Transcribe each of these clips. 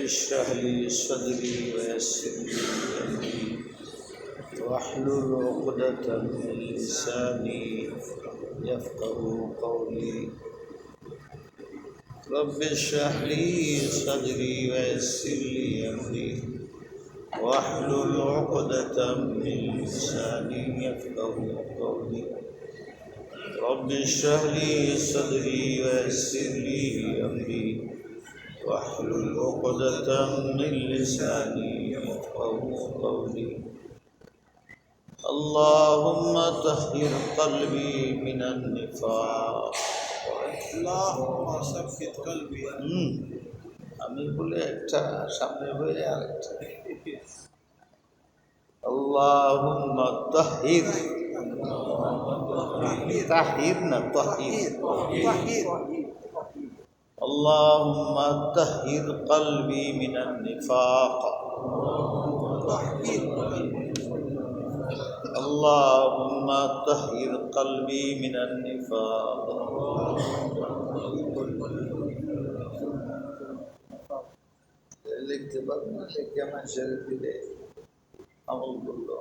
اشرح لي صدري ويسر لي امري واحلل عقدة من لساني يفقهوا قولي رب اشرح لي صدري ويسر لي امري واحلل عقدة من لساني يفقهوا قولي رب اشرح لي صدري ويسر لي امري واحلل عقدة من لساني يفقهوا قولي اللهم طهر قلبي من النفاق اللهم ثبت قلبي আমি বলে একটা সামনে বলে আরেকটা اللهم طهر তাহির না তাহির اللهم طهر قلبي من النفاق اللهم طهر قلبي من النفاق লিখতে পারবেন না লিখে মানুষের দিলে আমল করলো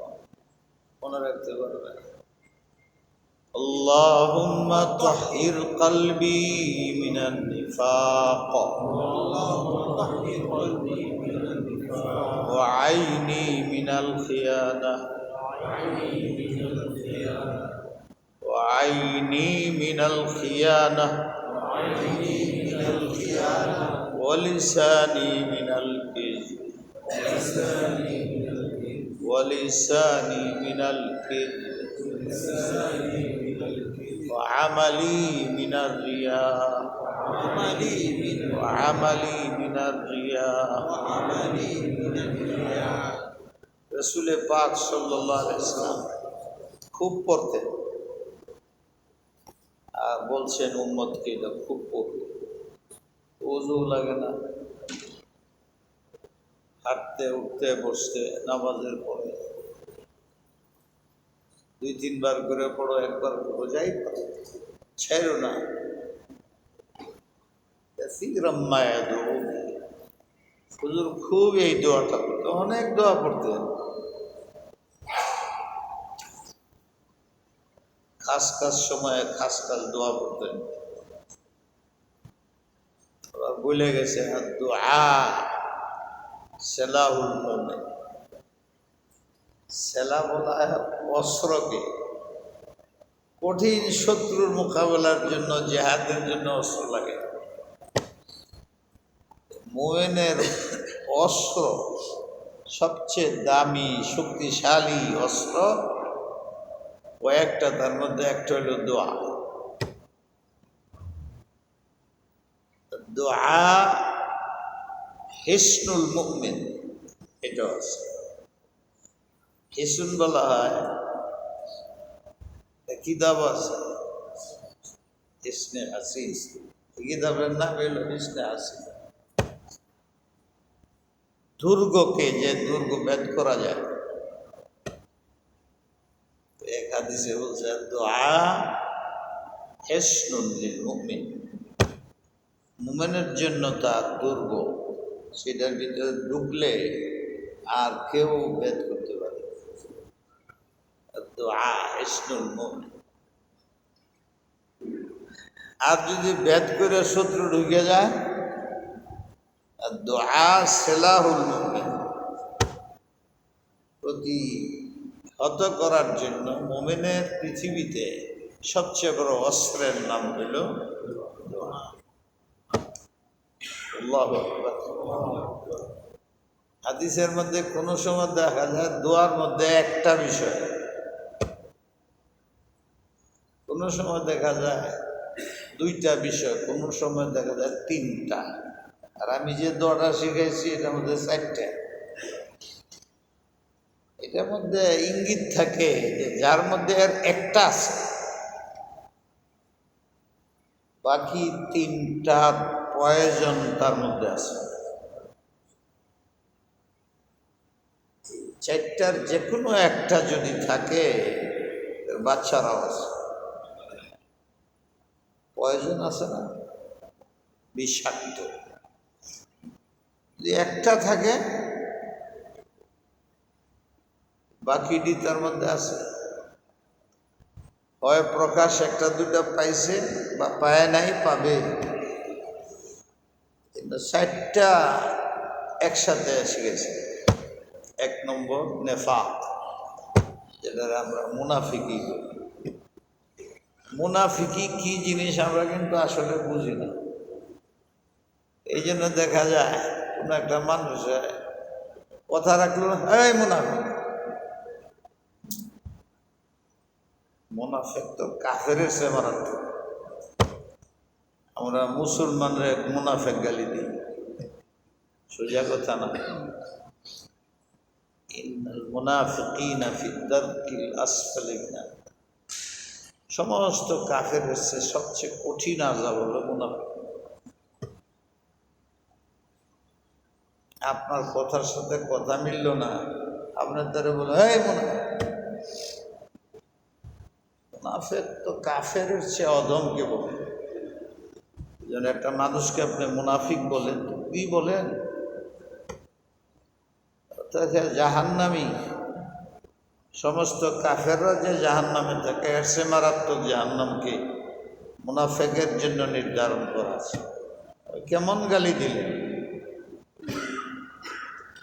মনে রাখতে পারবেন اللهم طهر قلبي من النفاق وعيني من الخيانة وعيني من الخيانة ولساني من الكذب ولساني من الكذب وعملي من الرياء وعملي من الرياء رسول পাক সাল্লাল্লাহু আলাইহি ওয়াসাল্লাম খুব পড়তেন আর বলছেন উম্মতকে এটা খুব পড়বে ওযু লাগে না হাঁটতে উঠতে বসতে নামাজের পরে 2-3 বার করে পড়ো একবার পড়ো যাই পড়ো ছেড়ো না হুজুর খুব এই দোয়াটা করতে অনেক দোয়া পড়তেন খাস খাস সময়ে খাস খাস দোয়া পড়তেন বলে গেছে দোয়া সেলাহুল মুমিন সেলা বলা হয় অস্ত্রকে কঠিন শত্রুর মোকাবেলার জন্য জিহাদের জন্য অস্ত্র লাগে মুমিনের অস্ত্র সবচেয়ে দামি শক্তিশালী অস্ত্র কয়েকটা তার মধ্যে একটা হলো দোয়া দোয়া হিসনুল মুমিন এটা আছে হিসুন বলা হয় কিতাব আছে হিসনে হাসিন কিতাবের নাম হলো হিসনে হাসিন দুর্গকে যে দুর্গ ভেদ করা যায় এক হাদিসে বলছে দোয়া হিসনুল লিল মুমিন মুমিনের জন্য তার দুর্গ সেটার ভিতরে ঢুকলে আর কেউ ভেদ করতে পারে দোয়া হিসনুল মুমিন আর যদি ভেদ করে শত্রু ঢুকে যায় আর দোয়া সেলাহুল মুমিন প্রতিহত করার জন্য মুমিনের পৃথিবীতে সবচেয়ে বড় অস্ত্রের নাম হইল দোয়া আল্লাহু আকবার। হাদিসের মধ্যে কোনো সময় দেখা যায় দোয়ার মধ্যে একটা বিষয়, কোনো সময় দেখা যায় দুইটা বিষয়, কোনো সময় দেখা যায় তিনটা। আর আমি যে দোয়াটা শিখাইছি এটার মধ্যে চারটা। এটার মধ্যে ইঙ্গিত থাকে যে যার মধ্যে আর একটা আছে, বাকি তিনটার প্রয়োজন তার মধ্যে আছে। চারটার যে কোনো একটা যদি থাকে, বাচ্চারাও আছে, প্রয়োজন আছে না, বিষাক্ত। যদি একটা থাকে বাকিটি তার মধ্যে আছে, হয় প্রকাশ একটা দুটা পাইছে বা পায় নাই, পাবে, কিন্তু চারটা একসাথে এসে গেছে। এক নম্বর নেফাক, যেটা আমরা মুনাফিকি বলি। মুনাফিকি কি জিনিস আমরা কিন্তু আসলে বুঝি না। এই জন্য দেখা যায় কোনো একটা মানুষ কথা রাখলো, এই মুনাফিক। মুনাফিক তো কাফের সে মারাত্মক। আমরা মুসলমানরা এক মুনাফিক গালি দিই, সোজা কথা না। ইন্নাল মুনাফিকিনা ফি দারকিল আসফালি মিনান, সমস্ত কাফের হচ্ছে সবচেয়ে কঠিন আযাব হলো মুনাফিক। আপনার কথার সাথে কথা মিলল না, আপনার দ্বারা বলে এই মুনাফিক। মুনাফিক তো কাফের চেয়ে অধম কে বলে। যেন একটা মানুষকে আপনি মুনাফিক বলেন, কি বলেন? জাহান্নামী। সমস্ত কাফেররা যে জাহান্নামে থাকে, এর সে মারাত্মক জাহান্নামকে মুনাফিকের জন্য নির্ধারণ করা আছে। কেমন গালি দিলেন!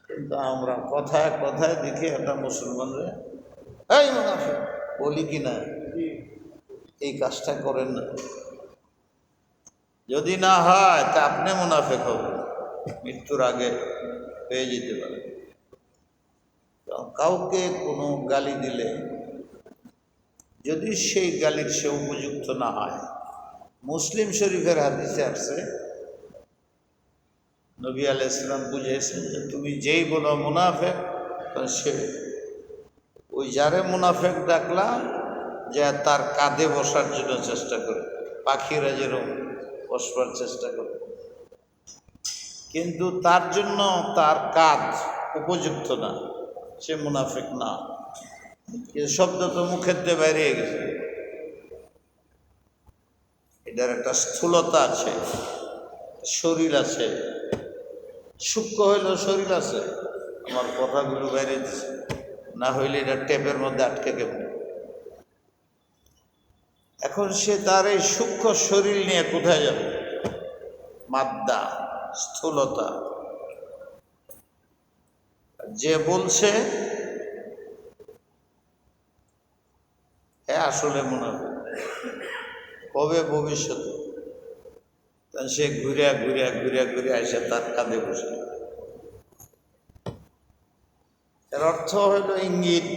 কিন্তু আমরা কথায় কথায় দেখি একটা মুসলমানরা এই মুনাফিক বলি কিনা, এই কাজটা করেন না। যদি না হয় তা আপনি মুনাফিক হবেন, মৃত্যুর আগে হয়ে যেতে পারে। কাউকে কোনো গালি দিলে যদি সেই গালির সে উপযুক্ত না হয়, মুসলিম শরীফের হাদিসে আসছে, নবী আলাইহিস সালাম বুঝিয়েছেন যে তুমি যেই বলো মুনাফিক, সে ওই যারে মুনাফিক ডাকলাম যে তার কাঁধে বসার জন্য চেষ্টা করে, পাখিরা যেরকম বসবার চেষ্টা করে, কিন্তু তার জন্য তার কাঁধ উপযুক্ত না, সে মুনাফিক না। কিন্তু শব্দ তো মুখের দিয়ে বাইরে গেছে। এটার একটা স্থূলতা আছে, শরীর আছে, সূক্ষ্ম হইলেও শরীর আছে। আমার কথাগুলো বাইরে দিচ্ছে, না হইলে এটা টেপের মধ্যে আটকে গেবে। এখন সে তার এই সূক্ষ্ম শরীর নিয়ে কোথায় যাবে? মাদ্দা, স্থূলতা। যে বলছে হ্যাঁ আসলে মুনাফিক, কবে ভবিষ্যতে সে ঘুরিয়া ঘুরিয়া ঘুরিয়া ঘুরিয়া এসে তার কাঁধে বসে। এর অর্থ হইল ইঙ্গিত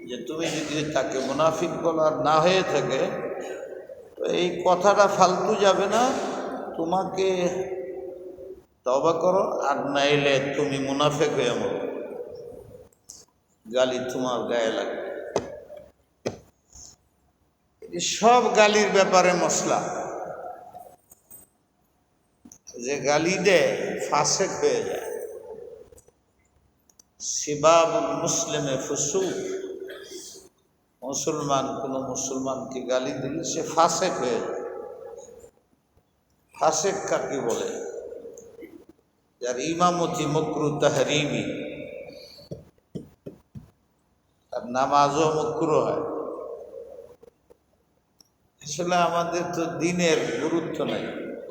যে তুমি যদি তাকে মুনাফিক বলার না হয়ে থাকে, তো এই কথাটা ফালতু যাবে না, তোমাকে তওবা করো, আর নাইলে তুমি মুনাফিক হয়ে মরো, গালি তোমার গায়ে লাগবে। সব গালির ব্যাপারে মশলা, যে গালি দেয় ফাসেক হয়ে যায়। সিবাবুল মুসলিমে ফুসুক, মুসলমান কোনো মুসলমানকে গালি দিলে সে ফাসেক হয়ে যায়। ফাসেক কাকে বলে? যার ইমামতি মকরু তাহরিমি, আর নামাজও মকরু হয়। আসলে আমাদের তো দিনের গুরুত্ব নাই,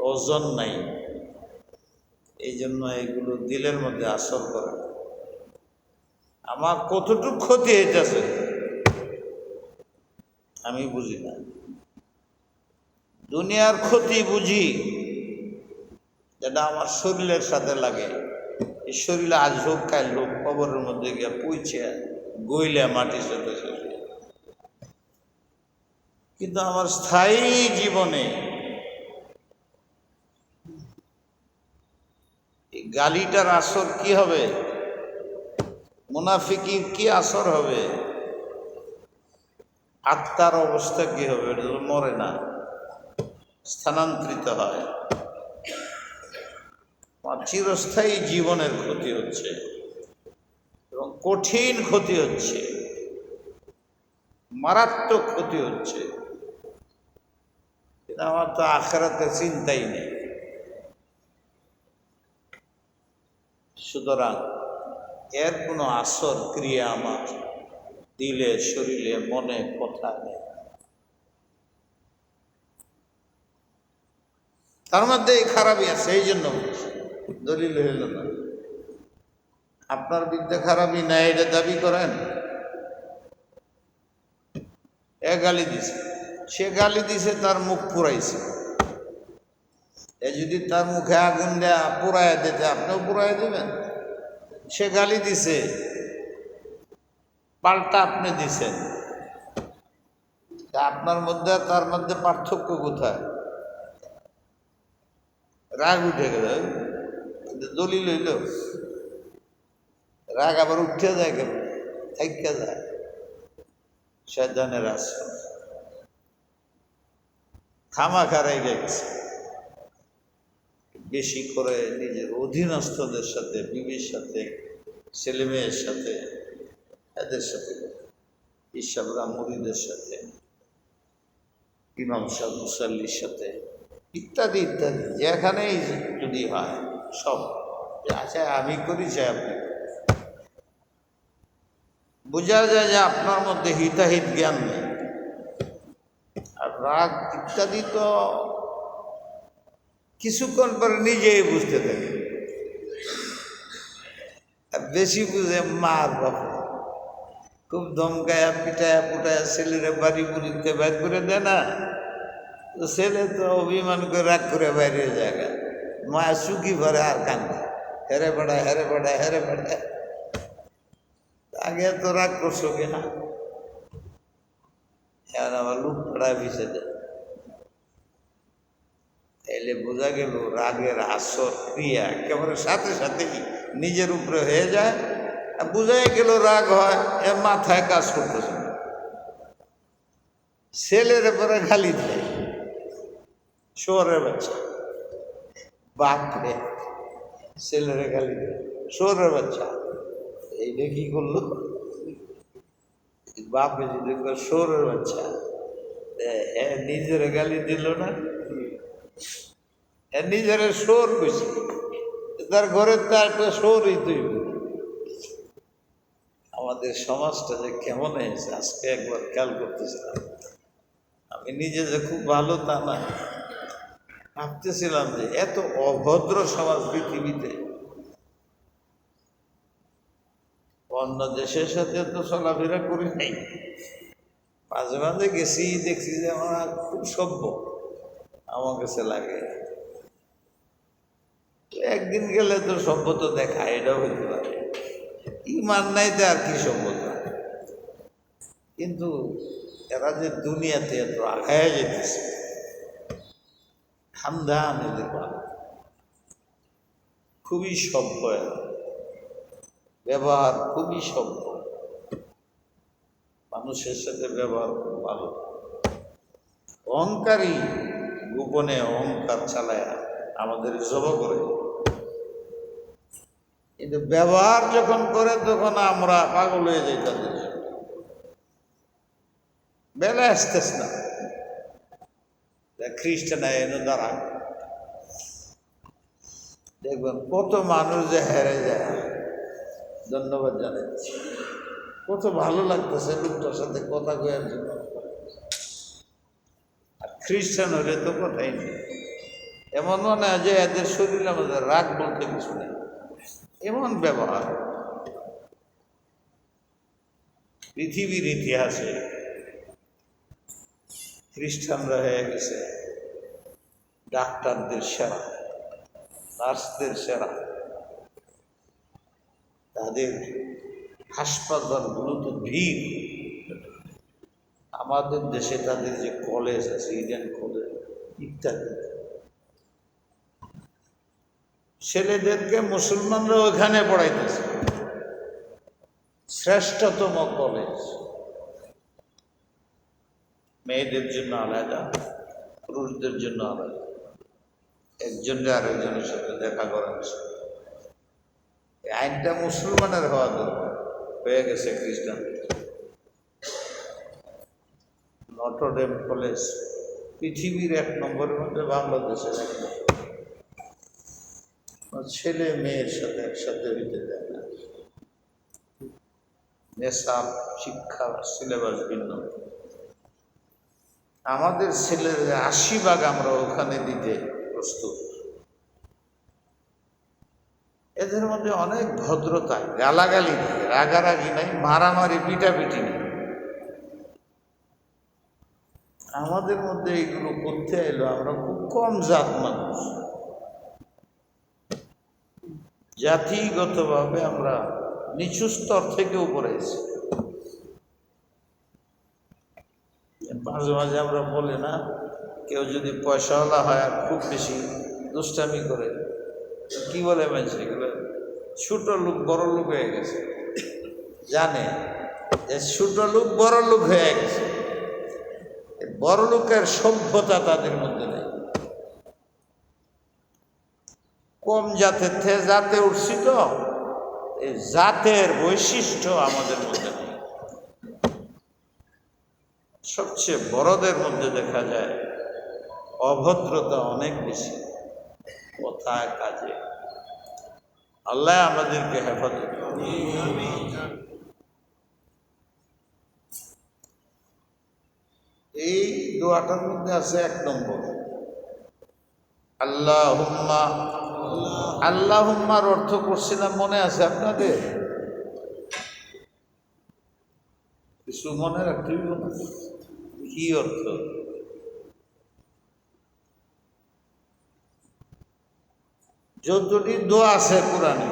ওজন নাই, এই জন্য এগুলো দিলের মধ্যে আসর করে। আমার কতটুকু ক্ষতি হইতেছে আমি বুঝি না। দুনিয়ার ক্ষতি বুঝি, যেটা আমার শরীরের সাথে লাগে, এই শরীরে আজ হোক কাল হোক কবরের মধ্যে গিয়ে পুইছে গইলে মাটির সাথে শেষ হয়ে যাবে। কিন্তু আমার স্থায়ী জীবনে এই গালিটার আসর কি হবে? মুনাফিকির কি আসর হবে? আত্মার অবস্থা কি হবে? এটা তো মরে না, স্থানান্তরিত হয়। আমার চিরস্থায়ী জীবনের ক্ষতি হচ্ছে এবং কঠিন ক্ষতি হচ্ছে, মারাত্মক ক্ষতি হচ্ছে। কিন্তু আমার তো আখিরাতে চিন্তাই নেই। সুতরাং এর কোনো আসর ক্রিয়া আমার দিলে, শরীরে, মনে, কথা নেই। তার মধ্যে এই খারাপই আছে, এই জন্য দলিল হইল না। আপনার বিদ্যা খারাপই নাই এটা দাবি করেন। এ গালি দিছে, সে গালি দিছে, তার মুখ পুরাইছে। এ যদি তার মুখে আগুন দেয়া পুরাইয়া দিতে, আপনিও পুরাইয়া দেবেন? সে গালি দিছে, পাল্টা আপনি দিছেন, তা আপনার মধ্যে আর তার মধ্যে পার্থক্য কোথায়? রাগ উঠে গেল, দলিল হইল। রাগ আবার উঠে যায়, কেন থাইকা যায়, শয়তানের আশ্রম। খামাখা রেগে গেছে, বেশি করে নিজের অধীনস্থদের সাথে, বিবির সাথে, ছেলে মেয়ের সাথে, এদের সাথে, ইসাবরা মুরিদের সাথে, ইমাম সাহেব মুসাল্লির সাথে, ইত্যাদি ইত্যাদি, যেখানেই যদি হয় সব, আচ্ছা আমি করি চাই আপনি, বোঝা যায় যে আপনার মধ্যে হিতাহিত জ্ঞান নেই। আর রাগ ইত্যাদি তো কিছুক্ষণ পরে নিজেই বুঝতে থাকে। আর বেশি বুঝে মার বাবা, খুব ধমকায়া পিটায়া পুটায়া ছেলেরা বাড়ি বুড়িতে বাইর করে দেয় না, তো ছেলে তো অভিমান করে রাগ করে বাইরে জায়গা, মা সুখী ভরে আর কান্দে, হেরে বেড়ায় হেরে বেড়ায় হেরে বেড়ায়। আগে তো রাগ করছো কিনা, এখন আবার লুক পড়ায় পিছিয়ে দেয়। তাইলে বোঝা গেল রাগের আসর ক্রিয়া একেবারে সাথে সাথেই নিজের উপরে হয়ে যায়। আর বোঝাই গেল রাগ হয়, এ মাথায় কাজ করতেছে না, ছেলের পরে গালি দেয়, শোরের বাচ্চা, বাপরে ছেলের গালি দেয়, শোরের বাচ্চা। এইটা কি করলো? বাপে যদি শোরের বাচ্চা, হ্যাঁ নিজের গালি দিল না, নিজের সোর বেশি, তার ঘরের তার সোরই তৈরি। আমাদের সমাজটা যে কেমন হয়েছে আজকে একবার খেয়াল করতেছিলাম। আমি নিজে যে খুব ভালো তা না, ভাবতেছিলাম যে এত অভদ্র সমাজ পৃথিবীতে, অন্য দেশের সাথে তো চলাফেরা করি নাই, মাঝে মাঝে গেছি, দেখছি যে আমরা খুব সভ্য, আমার কাছে লাগে। একদিন গেলে তো সভ্যতা দেখা, এটাও হইতে পারে, ইমান নাই তো আর কি সভ্যতা। কিন্তু এরা যে দুনিয়াতে এত আগায় যেতেছে, ঠান্ডা নিতে পারে, খুবই সভ্য, এরা ব্যবহার খুবই সভ্য, মানুষের সাথে ব্যবহার খুব ভালো। অহংকারী গোপনে অহংকার চালায় আমাদের জব করে, কিন্তু ব্যবহার যখন করে তখন আমরা পাগল হয়ে যাই তাদের জন্য। বেলা আসতেছে না, খ্রিস্টান এনে দাঁড়া, দেখবেন কত মানুষ যে হেরে যায়। ধন্যবাদ জানাচ্ছি, কত ভালো লাগতেছে লোকটার সাথে কথা কয়ার জন্য। আর খ্রিস্টান হলে তো কথাই নেই, এমন মনে হয় যে এদের শরীরে আমাদের রাগ বলতে কিছু নেই, এমন ব্যবহার। পৃথিবীর ইতিহাসে খ্রিস্টানরা হয়ে গেছে ডাক্তারদের সেরা, নার্সদের সেরা, তাদের হাসপাতালগুলোতে ভিড়। আমাদের দেশে তাদের যে কলেজ আছে, ইডেন কলেজ ইত্যাদি, ছেলেদেরকে মুসলমানরা ওখানে পড়াইতেছে, শ্রেষ্ঠতম কলেজ। মেয়েদের জন্য আলাদা, পুরুষদের জন্য আলাদা, একজনকে আরেকজনের সাথে দেখা করার। এই আইনটা মুসলমানের হওয়া দরকার, হয়ে গেছে খ্রিস্টান। নটরডেম কলেজ পৃথিবীর 1 নম্বরের মধ্যে বাংলাদেশের 1 নম্বর। ছেলে মেয়ের সাথে একসাথে হইতে দেয় না, নেশাব শিক্ষা সিলেবাস ভিন্ন। আমাদের ছেলের 80% আমরা ওখানে দিতে প্রস্তুত। এদের মধ্যে অনেক ভদ্রতা, গালাগালি নেই, রাগারাগি নাই, মারামারি পিটাপিটি নেই। আমাদের মধ্যে এইগুলো করতে এলো, আমরা খুব কম জাত মানুষ, জাতিগতভাবে আমরা নিচু স্তর থেকে উপরে এসেছি। মাঝে মাঝে আমরা বলি না, কেউ যদি পয়সাওয়ালা হয় আর খুব বেশি দুষ্টামি করে, কি বলে মানুষ, এগুলো ছোট লোক বড় লোক হয়ে গেছে, জানে যে ছোট লোক বড় লোক হয়ে গেছে। বড় লোকের সভ্যতা তাদের মধ্যে নেই। কম জাতের থেকে জাতে উঠছি তো, এই জাতের বৈশিষ্ট্য আমাদের মধ্যে নেই। সবচেয়ে বড়দের মধ্যে দেখা যায় অভদ্রতা অনেক বেশি, কথায় কাজে। আল্লাহ আমাদেরকে হেফাজত করুন। এই দোয়াটার মধ্যে আছে 1 নম্বর আল্লাহুম্মা। আল্লাহুম্মার অর্থ করছিলাম, মনে আছে আপনাদের? কিছু মনে রাখতে হবে না, কি অর্থ? যতটি দোয়া আছে কোরআনে,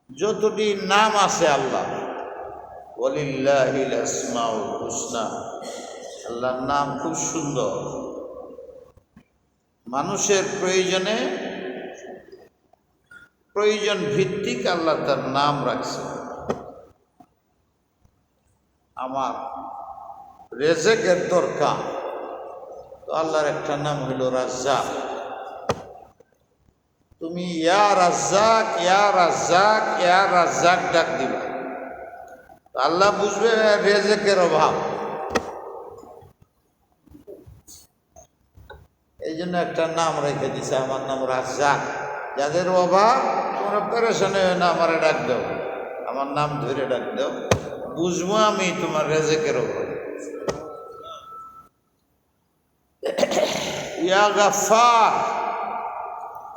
যতটি নাম আছে আল্লাহ, ওয়ালিল্লাহিল আসমাউল হুসনা, আল্লাহর নাম খুব সুন্দর। মানুষের প্রয়োজন ভিত্তিক আল্লাহ তার নাম রাখছে। আমার রেজেকের দরকার, তো আল্লাহর একটা নাম হইল রাজ্জাক। তুমি ইয়া রাজ্জাক ইয়া রাজ্জাক ইয়া রাজ্জাক ডাক দিবা, আল্লাহ বুঝবে রেজেকের অভাব। এই জন্য একটা নাম রেখে দিছে, আমার নাম রাজ্জাক। যাদের অভাব, তোমরা পেরেশানি হয় না, আমারে ডাক দাও, আমার নাম ধরে ডাক দাও, বুঝবো আমি তোমার রেজেকের অভাব। ইয়া গাফফার,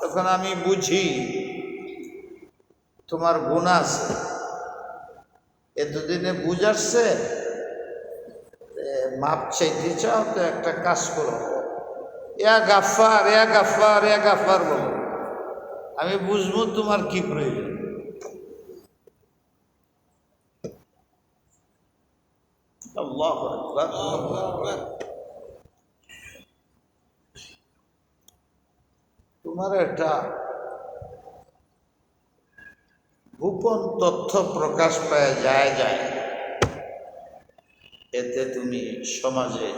তখন আমি বুঝি তোমার গুনাহ আছে। এতদিনে বুঝাচ্ছে, মাপ চাইতে চাও তো একটা কাজ করো, ইয়া গাফফার ইয়া গাফফার ইয়া গাফফার বলো, আমি বুঝবো তোমার কি প্রয়োজন। আল্লাহু আকবার। তোমার একটা গোপন তথ্য প্রকাশ পাওয়া যায়, এতে তুমি সমাজে,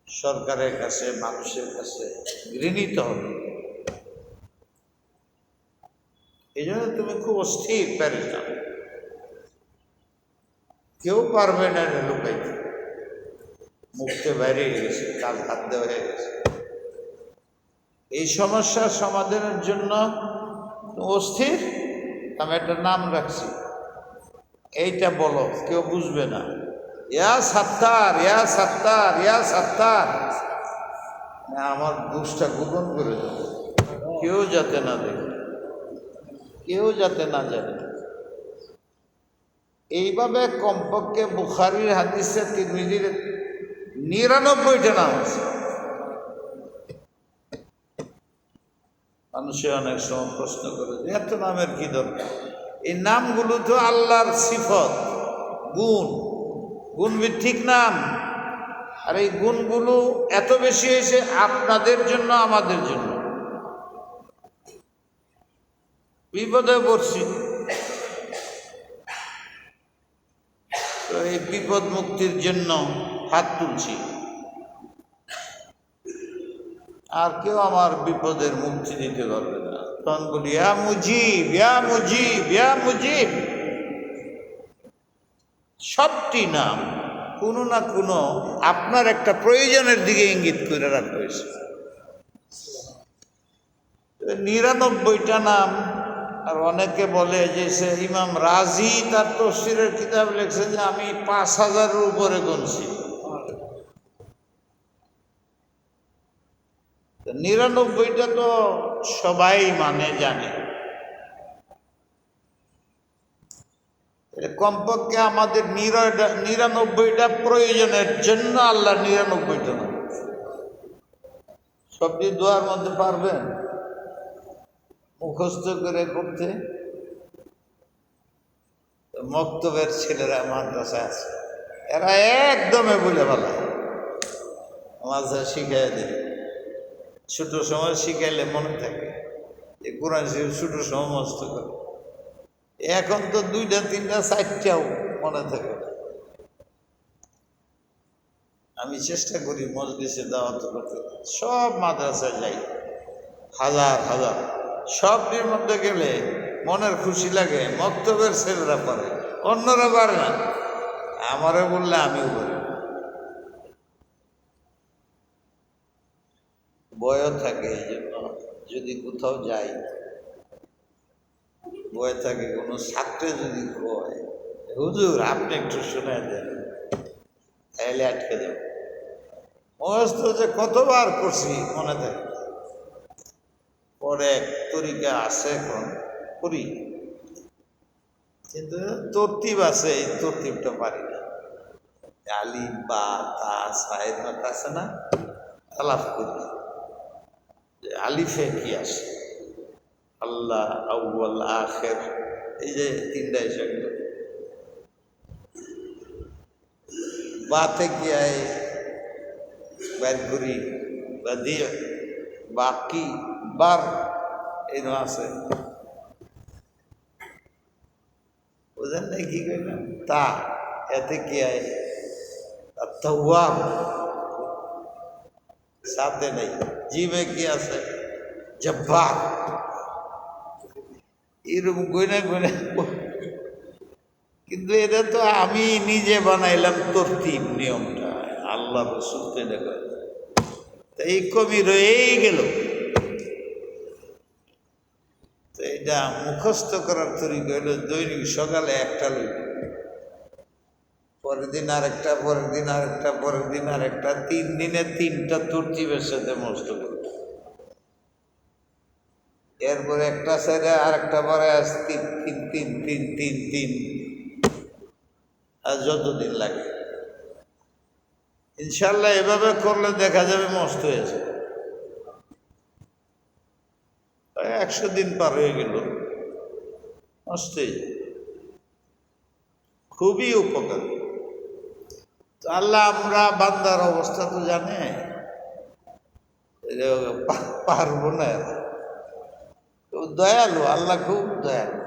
সরকারের কাছে, মানুষের কাছে ঘৃণিত হবে। এই জন্য তুমি খুব অস্থির পেরেশান, কেউ পারবে না লুকাইতে, মুখতে বাইরে গেছে, কাজ হাত দেওয়া হয়ে গেছে। এই সমস্যার সমাধানের জন্য অস্থির, আমি একটা নাম রাখছি, এইটা বলো, কেউ বুঝবে না। ইয়া সাত্তার ইয়া সাত্তার ইয়া সাত্তার, আমার দোষটা গোপন করে দেবো, কেউ যাতে না দেখে, কেউ যাতে না জানে। এইভাবে কমপক্ষে বুখারীর হাদিসে, তিরমিজির 99টা নাম আছে। মানুষে অনেক সময় প্রশ্ন করে যে এত নামের কি দরকার? এই নামগুলো তো আল্লাহর সিফত, গুণ, গুণভিত্তিক নাম। আর এই গুণগুলো এত বেশি হয়েছে আপনাদের জন্য, আমাদের জন্য। বিপদে পড়ছি, তো এই বিপদ মুক্তির জন্য হাত তুলছি। আর কেউ আমার বিপদের মুক্তি দিতে পারবে না। তখন বলি ইয়া মুজিব, ইয়া মুজিব, ইয়া মুজিব। সবটি নাম কোনো না কোনো আপনার একটা প্রয়োজনের দিকে ইঙ্গিত করে রাখা হয়েছে। 99টা নাম। আর অনেকে বলে যে সে ইমাম রাজি তার তফসিরের কিতাব লিখছে যে আমি 5000-এর উপরে গুনছি। 99টা তো সবাই মানে জানে। কমপক্ষে আমাদের 99টা প্রয়োজনের জন্য আল্লাহ 99টা নাম। সবটি দোয়ার মধ্যে পারবেন মুখস্থ করে করতে? মক্তবের ছেলেরা মাদ্রাসা আছে, এরা একদমে বলে ভালো মাদ্রাসা শিখাই দেবে। ছোট সময় শিখাইলে মনে থাকে, এই কোরআন শরীফ ছোট সময় মস্ত করে। এখন তো 2টা 3টা 4টাও মনে থাকে না। আমি চেষ্টা করি মজলিসে দাওয়াত করতে, সব মাদ্রাসায় যাই, হাজার হাজার। সবটির মধ্যে গেলে মনের খুশি লাগে, মক্তবের ছেলেরা পারে, অন্যরা পারে না। আমারে বললে আমিও পারি। ভয়ও থাকে, এই জন্য যদি কোথাও যাই ভয় থাকে। কোনো ছাত্রে যদি কয় হুজুর আপনি একটু শোনায় দেন, তাইলে আটকে দেব। মস্ত যে কতবার করছি মনে থাকে। পরে এক তরিকা আছে, এখন করি, কিন্তু তরতিব আছে, এই তরতিবটা পারি না। আলিফ বা তা সাহেব আছে না, তালাফ করি। আলিফে কি আসে? আল্লাহ, আউয়াল, আখের, এই যে 3টা শব্দ। বাতে কি আয় বাইর করি, বা দিয়ে বাকি বার এর আছে, বুঝেন নাই কি কইলাম? তা এতে কি আয় তাওয়াব, সাথে নেই। জিভে কি আছে? জব্বার। এরকম গইনা গইনা, কিন্তু এটা তো আমি নিজে বানাইলাম তরতিব, নিয়মটা আল্লাহ রসুল তো এটা করে। তো এই কবি রয়েই গেল। তো এটা মুখস্থ করার তরিকা হইল দৈনিক সকালে একটা লইল, পরের দিন আরেকটা, পরের দিন আরেকটা, পরের দিন আরেকটা, 3 দিনে 3টা তরতিবের সাথে মস্ত করবে। এরপরে একটা সাইডে আরেকটা পরে আস 3 3 3 3 3 3, আর যতদিন লাগে। ইনশাল্লাহ এভাবে করলে দেখা যাবে মস্ত হয়েছে। 100 দিন পার হয়ে গেল, মস্ত হয়ে যাবে, খুবই উপকারী। তো আল্লাহ, আমরা বান্দার অবস্থা তো জানে, পারবো না। দয়ালু আল্লাহ, খুব দয়ালু।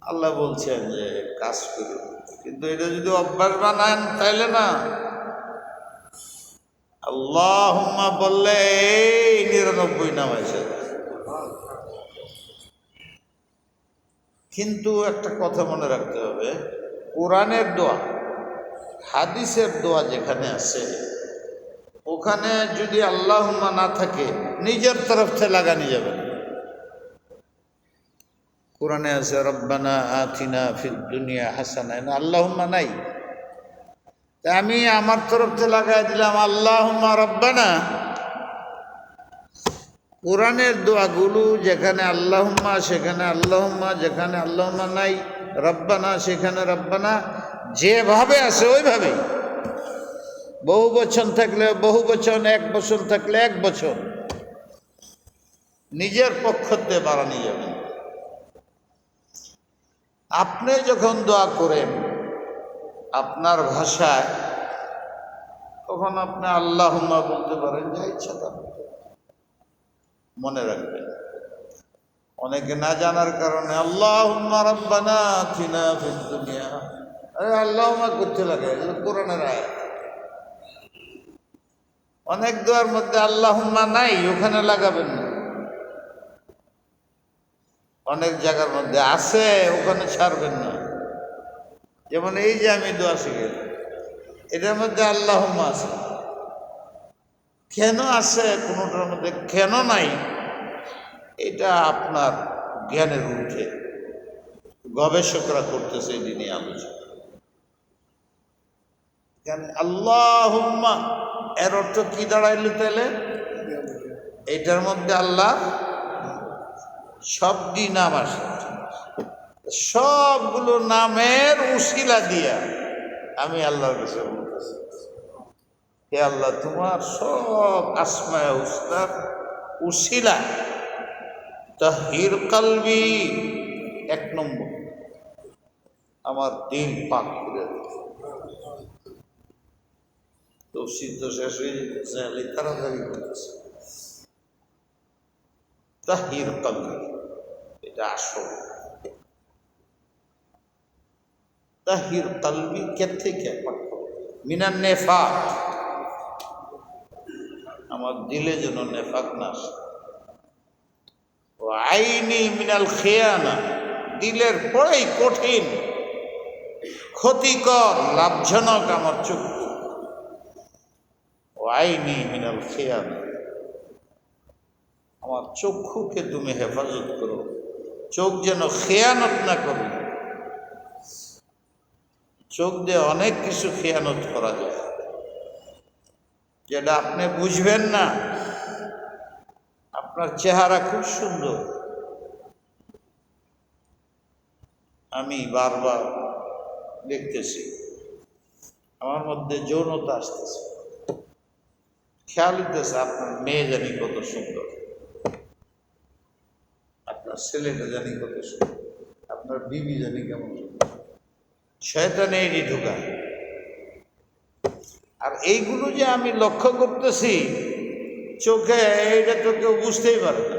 আল্লাহ বলছেন যে কাজ করুন, কিন্তু এটা যদি অভ্যাস বানান তাইলে না। আল্লাহুম্মা বললে এই 99 নাম এসে। কিন্তু একটা কথা মনে রাখতে হবে, কোরআনের দোয়া, হাদিসের দোয়া যেখানে আছে, ওখানে যদি আল্লাহুম্মা না থাকে নিজের তরফ থেকে লাগানি যাবে না। কোরআনে আছে রব্বানা আতিনা ফিদ দুনিয়া হাসানা, আল্লাহুম্মা নাই। আমি আমার তরফ থেকে লাগাই দিলাম আল্লাহুম্মা রব্বানা। কোরআনের দোয়াগুলো যেখানে আল্লাহুম্মা সেখানে আল্লাহুম্মা, যেখানে আল্লাহুম্মা নাই রব্বানা সেখানে রব্বানা, যেভাবে আছে ওইভাবেই। বহু বচন থাকলে বহু বচন, এক বচন থাকলে এক বচন। নিজের পক্ষতে বাড়ানি যাবে না। আপনি যখন দোয়া করেন আপনার ভাষায়, তখন আপনি আল্লাহুম্মা বলতে পারেন, যা ইচ্ছা তা বলতে পারেন। মনে রাখবেন, অনেকে না জানার কারণে আল্লাহুম্মা রাব্বানা আতিনা ফিদ দুনিয়া, আরে আল্লাহুম্মা করতে লাগে, এগুলো কোরআনের আয়াত। অনেক দোয়ার মধ্যে আল্লাহুম্মা নাই, ওখানে লাগাবেন না। অনেক জায়গার মধ্যে আছে, ওখানে ছাড়বেন না। যেমন এই যে আমি দোয়া শিখেছি, এটার মধ্যে আল্লাহুম্মা আছে। কেন আছে কোনোটার মধ্যে কেন নাই, এটা আপনার জ্ঞানের ঊর্ধ্বে, গবেষকরা করতেছে এটি নিয়ে আলোচনা। আল্লাহুম্মা এর অর্থ কি দাঁড়াইলো তাহলে? এটার মধ্যে আল্লাহ সবটি নাম আসে, সবগুলো নামের উসিলা দিয়া আমি আল্লাহর কাছে বলতেছি, হে আল্লাহ, তোমার সব আসমায়ে হুসনার উসিলা তাহির কলবি, এক নম্বর আমার দিল পাক করে দিতে। তফসির তো শেষ হয়ে যেতেছে, তাড়াতাড়ি করতেছে। তাহির কলবি, এটা আসল। তাহির কলবি কে থেকে? মিনান নেফাক, আমার দিলে যেন নেফাক না আসে। ও আইনি মিনাল খেয়ানা, দিলের পরেই কঠিন ক্ষতিকর লাভজনক আমার চক্ষু। ও আইনি মিনাল খেয়ানা, আমার চক্ষুকে তুমি হেফাজত করো, চোখ যেন খেয়ানত না করে। চোখ দিয়ে অনেক কিছু খেয়ানত করা যায়, যেটা আপনি বুঝবেন না। আপনার চেহারা খুব সুন্দর, আমি বারবার দেখতেছি আমার মধ্যে যৌনতা আসতেছে, খেয়াল হইতেছে আপনার মেয়ে জানি কত সুন্দর, আপনার ছেলেটা জানি কত সুন্দর, আপনার বিবি জানি কেমন সুন্দর। শয়তানে এটি ঢুকায়। আর এইগুলো যে আমি লক্ষ্য করতেছি চোখে, এটা তো কেউ বুঝতেই পারে না।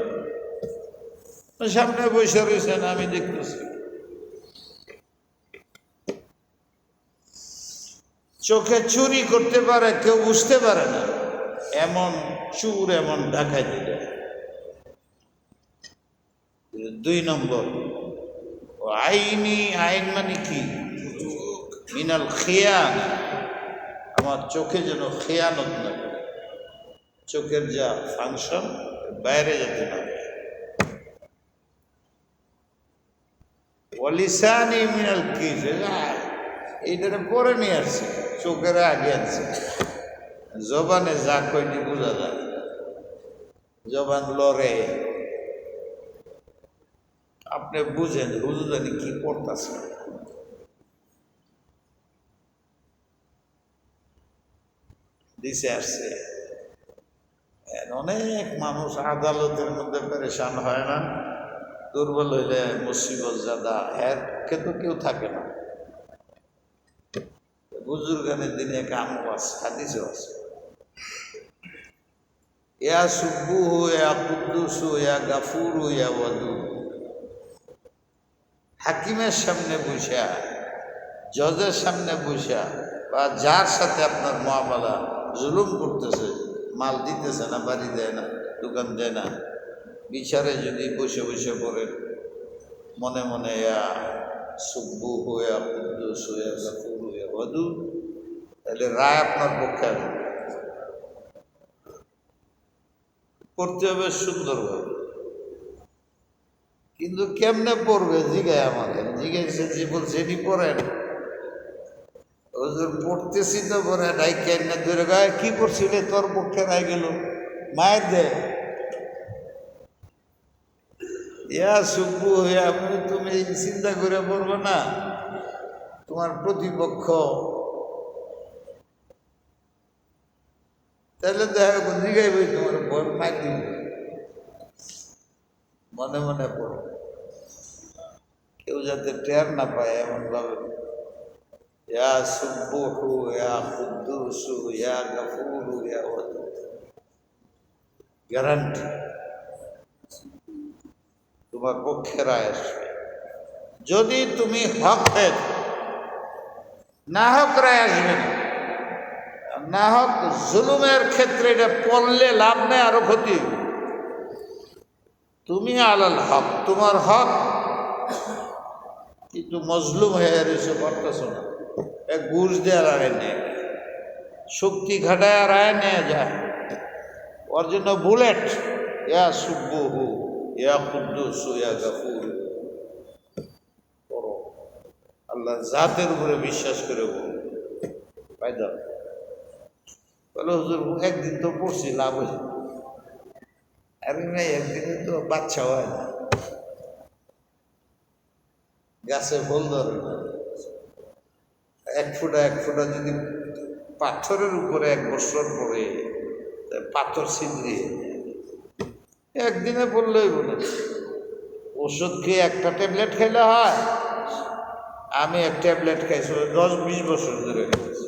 সামনে বসে রয়েছেন, আমি দেখতেছি। চোখে চুরি করতে পারে, কেউ বুঝতে পারে না, এমন চুর, এমন ডাকাতি দেয়। 2 নম্বর, আইনি, আইন মানে কি? মিনাল খেয়ান, আমার চোখে যেন খেয়ানত না করে, চোখের যা ফাংশন বাইরে যেতে না পারে। ওয়ালিসানি মিনাল কিজ, এইটা পরে নিয়ে আসছে, চোখের আগে আসছে। জবানে যা কয়টি বোঝা যায়, জবান লড়ে, আপনি বুঝেন হুজুরানি কি পড়তেছে। দিছে আসছে। অনেক মানুষ আদালতের মধ্যে পেরেশান হয় না, দুর্বল হইলে মুসিবত জাদা, এর তো কেউ থাকে না। বুজুর্গানের দিনে কামও আছে, হাদিসও আছে, ইয়া সুব্বুহু ইয়া কুদ্দুসু ইয়া গাফুরু ইয়া ওয়াদুদ। হাকিমের সামনে বসা, জজের সামনে বসা, বা যার সাথে আপনার মুআমালা জুলুম করতেছে, মাল দিতেছে না, বাড়ি দেয় না, দোকান দেয় না, বিচারে যদি বসে বসে পড়েন মনে মনে ইয়া সুব্বুহু ইয়া কুদ্দুসু ইয়া গাফুরু ইয়া ওয়াদুদ, তাহলে রায় আপনার পক্ষে আসবে। করতে হবে সুন্দরভাবে। কিন্তু কেমনে পড়বে জিগায়, আমাদের জিগাইছে যে বলছে এটি পড়েন, ওদের পড়তেছি তো পরে ডাইকে না ধরে গায়ে কি পড়ছিলে, তোর পক্ষে রায় গেল, মায়ের দে ইয়া সুব্বু হইয়া, তুমি চিন্তা করে পড়বে না, তোমার প্রতিপক্ষ, তাহলে দেখা জিগাইবই, তোমার ভয় মার দিব। মনে মনে পড়ো, কেউ যাতে টের না পায় এমনভাবে ইয়া সুব্বুহু ইয়া কুদ্দুসু ইয়া গফুরু ইয়া ওয়াদুদ, গ্যারান্টি তোমার পক্ষে রায় আসবে। যদি তুমি হকের, না হক রায় আসবে না, না হক জুলুমের ক্ষেত্রে এটা পড়লে লাভ নেই, আরো ক্ষতি। তুমি আলাল হক, তোমার হক, কিন্তু মজলুম হয়ে রয়েছে, পারতেছ না। এক ঘুষ দেওয়ার রায় নেয়, শক্তি খাটায় রায় নেওয়া যায়। ওর জন্য বুলেট, ইয়া সুব্বুহু ইয়া কুদ্দুসু ইয়া গফুর করো, আল্লাহ জাতের উপরে বিশ্বাস করে বলো, ফায়দা। বলে হুজুর একদিন তো পড়ছি, লাভ হয়েছে। আরে ভাই একদিনে তো বাচ্চা হয় না, গাছে ফল ধরে না। এক ফুটা যদি পাথরের উপরে 1 বছর পরে পাথর ছিদ্রি একদিনে পড়লেই বলে। ওষুধ খেয়ে একটা ট্যাবলেট খেলে হয়? আমি এক ট্যাবলেট খাইছি 10-20 বছর ধরে খাইছি।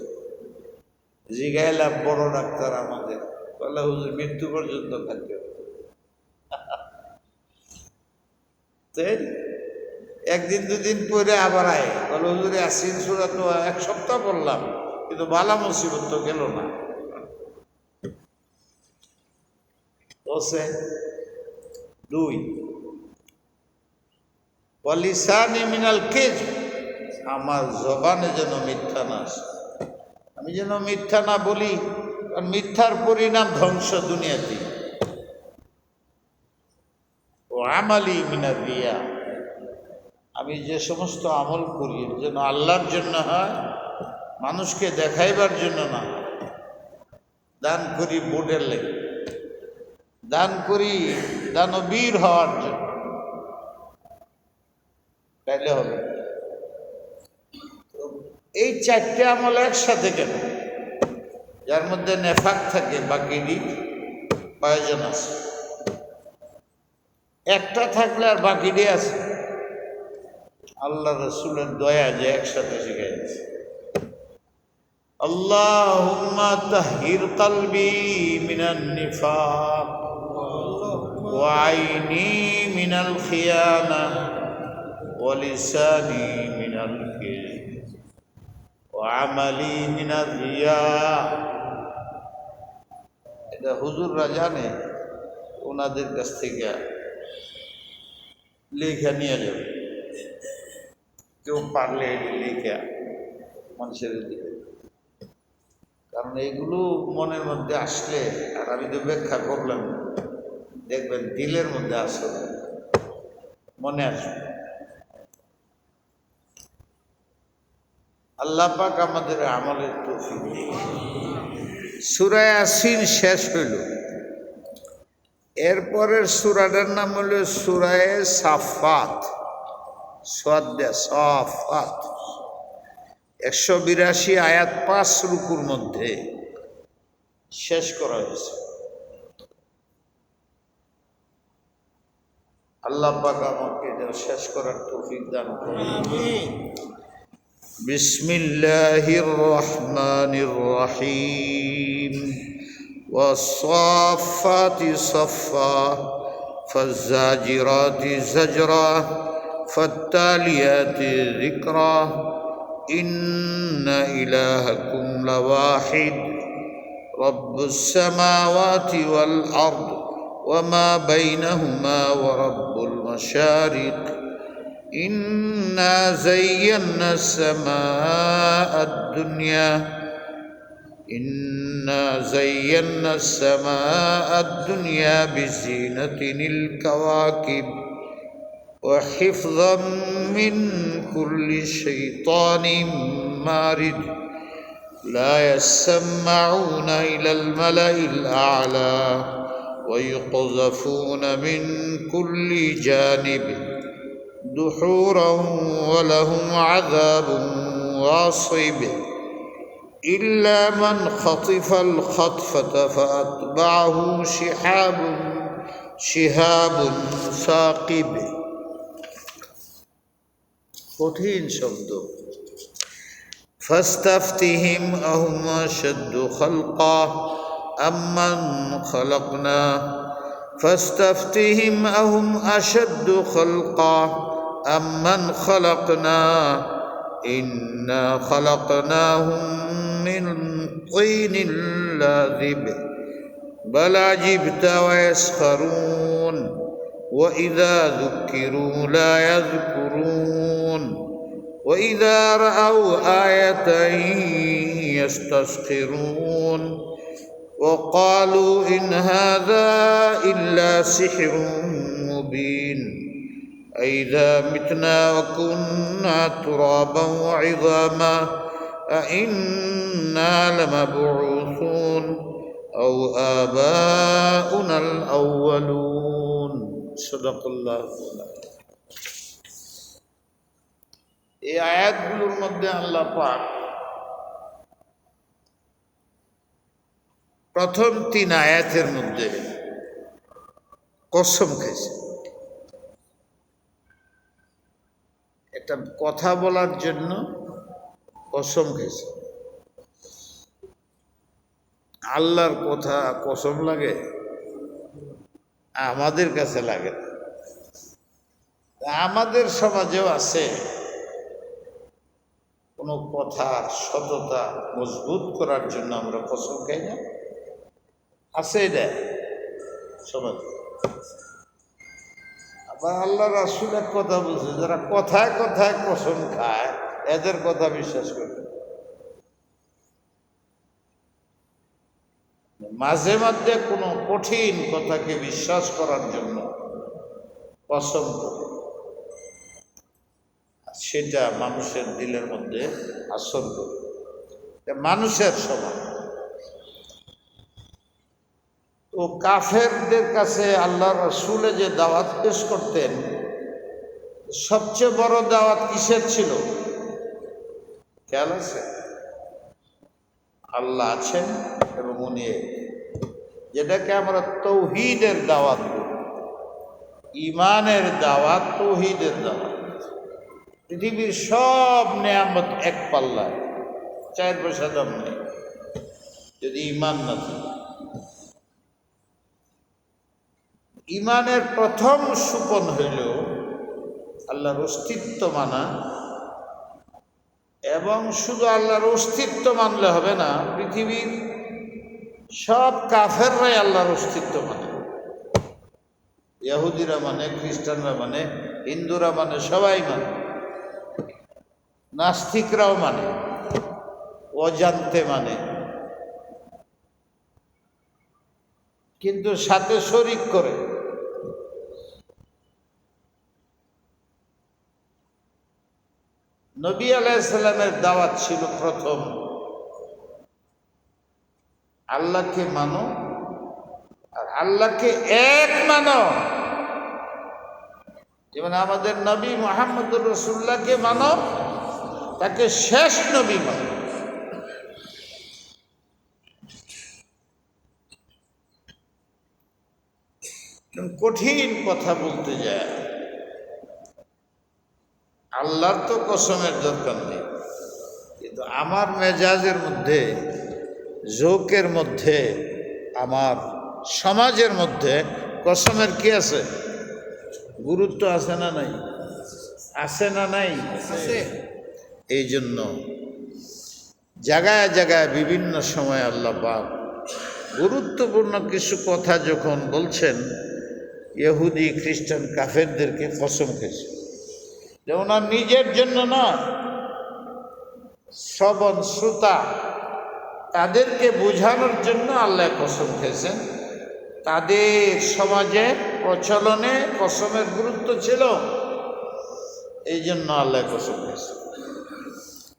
জিগাইলাম বড় ডাক্তার আমাদের, বলে হুজুর মৃত্যু পর্যন্ত খাইতে হবে। তাই একদিন 2 দিন পরে আবার আয়, বলে হুজুর আসিন সুরা তো 1 সপ্তাহ পড়লাম, কিন্তু বালা মুসিবত তো গেল না। দুই, ওয়ালিসানি মিনাল কিযব, আমার জবানে যেন মিথ্যা না আসে, আমি যেন মিথ্যা না বলি। কারণ মিথ্যার পরিণাম ধ্বংস দুনিয়াতে। ও আমালি মিনার রিয়া, আমি যে সমস্ত আমল করি যেন আল্লাহর জন্য হয়, মানুষকে দেখাইবার জন্য না। দান করি বোর্ডের লেগে, দান করি দানবীর হওয়ার জন্য, তাইলে হবে। এই 4টে আমল একসাথে কেন? যার মধ্যে নেফাক থাকে, বাকিরই প্রয়োজন আছে। একটা থাকলে আর বাকিরই আছে। আল্লাহ রসুলের দয়া যে একসাথে শিখাইছে, আল্লাহুম্মা তাহহির কলবি মিনান নিফাক ওয়া আইনি মিনাল খিয়ানা ওয়া লিসানি মিনাল কিযব ওয়া আমালি মিনার রিয়া। এটা হুজুররা জানে, ওনাদের কাছ থেকে লেখা নিয়ে যাবে। কেউ পারলে লেখা মানুষের দিকে, কারণ এগুলো মনের মধ্যে আসলে, আর আমি তো ব্যাখ্যা করলাম, দেখবেন দিলের মধ্যে আসলে মনে আসবে। আল্লাহ পাক আমাদের আমলের তৌফিক দিন। সূরা ইয়াসিন শেষ হইল, এরপরের সূরাটার নাম হল সূরা সাফাত। সাফাত 182 আয়াত 5 রুকুর মধ্যে শেষ করা হয়েছে। আল্লাহ পাক আমাকে এটা শেষ করার তৌফিক দান করুন, আমিন। বিসমিল্লাহির রহমানির রহিম। ওয়াস-সাফফাতি সাফফা ফাজ-জাজিরাতি জাজরা ফাত-তালিয়াতি যিকরা ইন্না ইলাহাকুম লাওয়াহিদ রাব্বুস সামাওয়াতি ওয়াল আরদ ওয়া মা বাইনাহুমা ওয়া রাব্বুল মাশারিক ইন্না যায়্যানা সামাআদ দুনিয়া إنا زينا السماء الدنيا بزينة الكواكب وحفظا من كل شيطان مارد لا يسمعون إلى الملأ الأعلى ويقذفون من كل جانب دحورا ولهم عذاب واصب إلا من خطف الخطفة فأتبعه شهاب শিহাবুন সাকিব, কঠিন শব্দ। ফাস্তাফতিহিম আহুম আশাদ্দু খালকা আম্মান খালাকনা, ফাস্তাফতিহিম আহুম আশাদ্দু খালকা আম্মান খালাকনা ইন্না খালাকনাহুম মিন তিনিল লাযিব بل عجبت ويسخرون وإذا ذكروا لا يذكرون وإذا رأوا آية يستسخرون وقالوا إن هذا إلا سحر مبين أئذا متنا وكنا ترابا وعظاما أئنا لمبعوثون أو آباؤنا الأولون صدق الله العظيم। এই আয়াতগুলোর মধ্যে আল্লাহ পাক প্রথম 3 আয়াতের মধ্যে কসম খাইছে। একটা কথা বলার জন্য কসম খাইছে। আল্লাহর কথা কসম লাগে? আমাদের কাছে লাগে না। আমাদের সমাজেও আছে কোনো কথার সততা মজবুত করার জন্য আমরা কসম খাই না? আছে এটা সমাজ। আবার আল্লাহ রাসূল এক কথা বলছে, যারা কথায় কথায় কসম খায় এদের কথা বিশ্বাস করে। মাঝে মাঝে কোনো কঠিন কথাকে বিশ্বাস করার জন্য কসম করে, সেটা মানুষের দিলের মধ্যে আসর করে। মানুষের সমান। তো কাফেরদের কাছে আল্লাহ রাসূলে যে দাওয়াত পেশ করতেন, সবচেয়ে বড় দাওয়াত কিসের ছিল খেয়াল আছে? আল্লাহ আছেন এবং উনি এক, যেটাকে আমরা তৌহিদের দাওয়াত বলি। ঈমানের দাওয়াত, তৌহিদের দাওয়াত। পৃথিবীর সব নেয়ামত এক পাল্লায়, 4 পয়সা দাম নেই যদি ঈমান না থাকে। ঈমানের প্রথম সোপান হইল আল্লাহর অস্তিত্ব মানা। এবং শুধু আল্লাহর অস্তিত্ব মানলে হবে না, পৃথিবীর সব কাফেররাই আল্লাহর অস্তিত্ব মানে। ইহুদিরা মানে, খ্রিস্টানরা মানে, হিন্দুরা মানে, সবাই মানে। নাস্তিকরাও মানে, অজান্তে মানে, কিন্তু সাথে শরিক করে। নবী আলাইহিস সালামের দাওয়াত ছিল প্রথম আল্লাহকে মানো, আর আল্লাহকে এক মানো। যেমন আমাদের নবী মুহাম্মদুর রাসূলুল্লাহকে মানো, তাকে শেষ নবী মানো। কঠিন কথা বলতে যায়, আল্লাহর তো কসমের দরকার নেই, কিন্তু আমার মেজাজের মধ্যে, জোকের মধ্যে, আমার সমাজের মধ্যে কসমের কি আছে? গুরুত্ব আছে না নাই? আছে না নাই? এই জন্য জায়গায় জায়গায় বিভিন্ন সময় আল্লাহ পাক গুরুত্বপূর্ণ কিছু কথা যখন বলছেন, ইহুদি খ্রিস্টান কাফেরদেরকে কসম খেয়েছে। যেমন আর নিজের জন্য না, শ্রবণ শ্রোতা তাদেরকে বোঝানোর জন্য আল্লাহ কসম খেয়েছেন। তাদের সমাজে প্রচলনে কসমের গুরুত্ব ছিল, এই জন্য আল্লাহ কসম খেয়েছেন।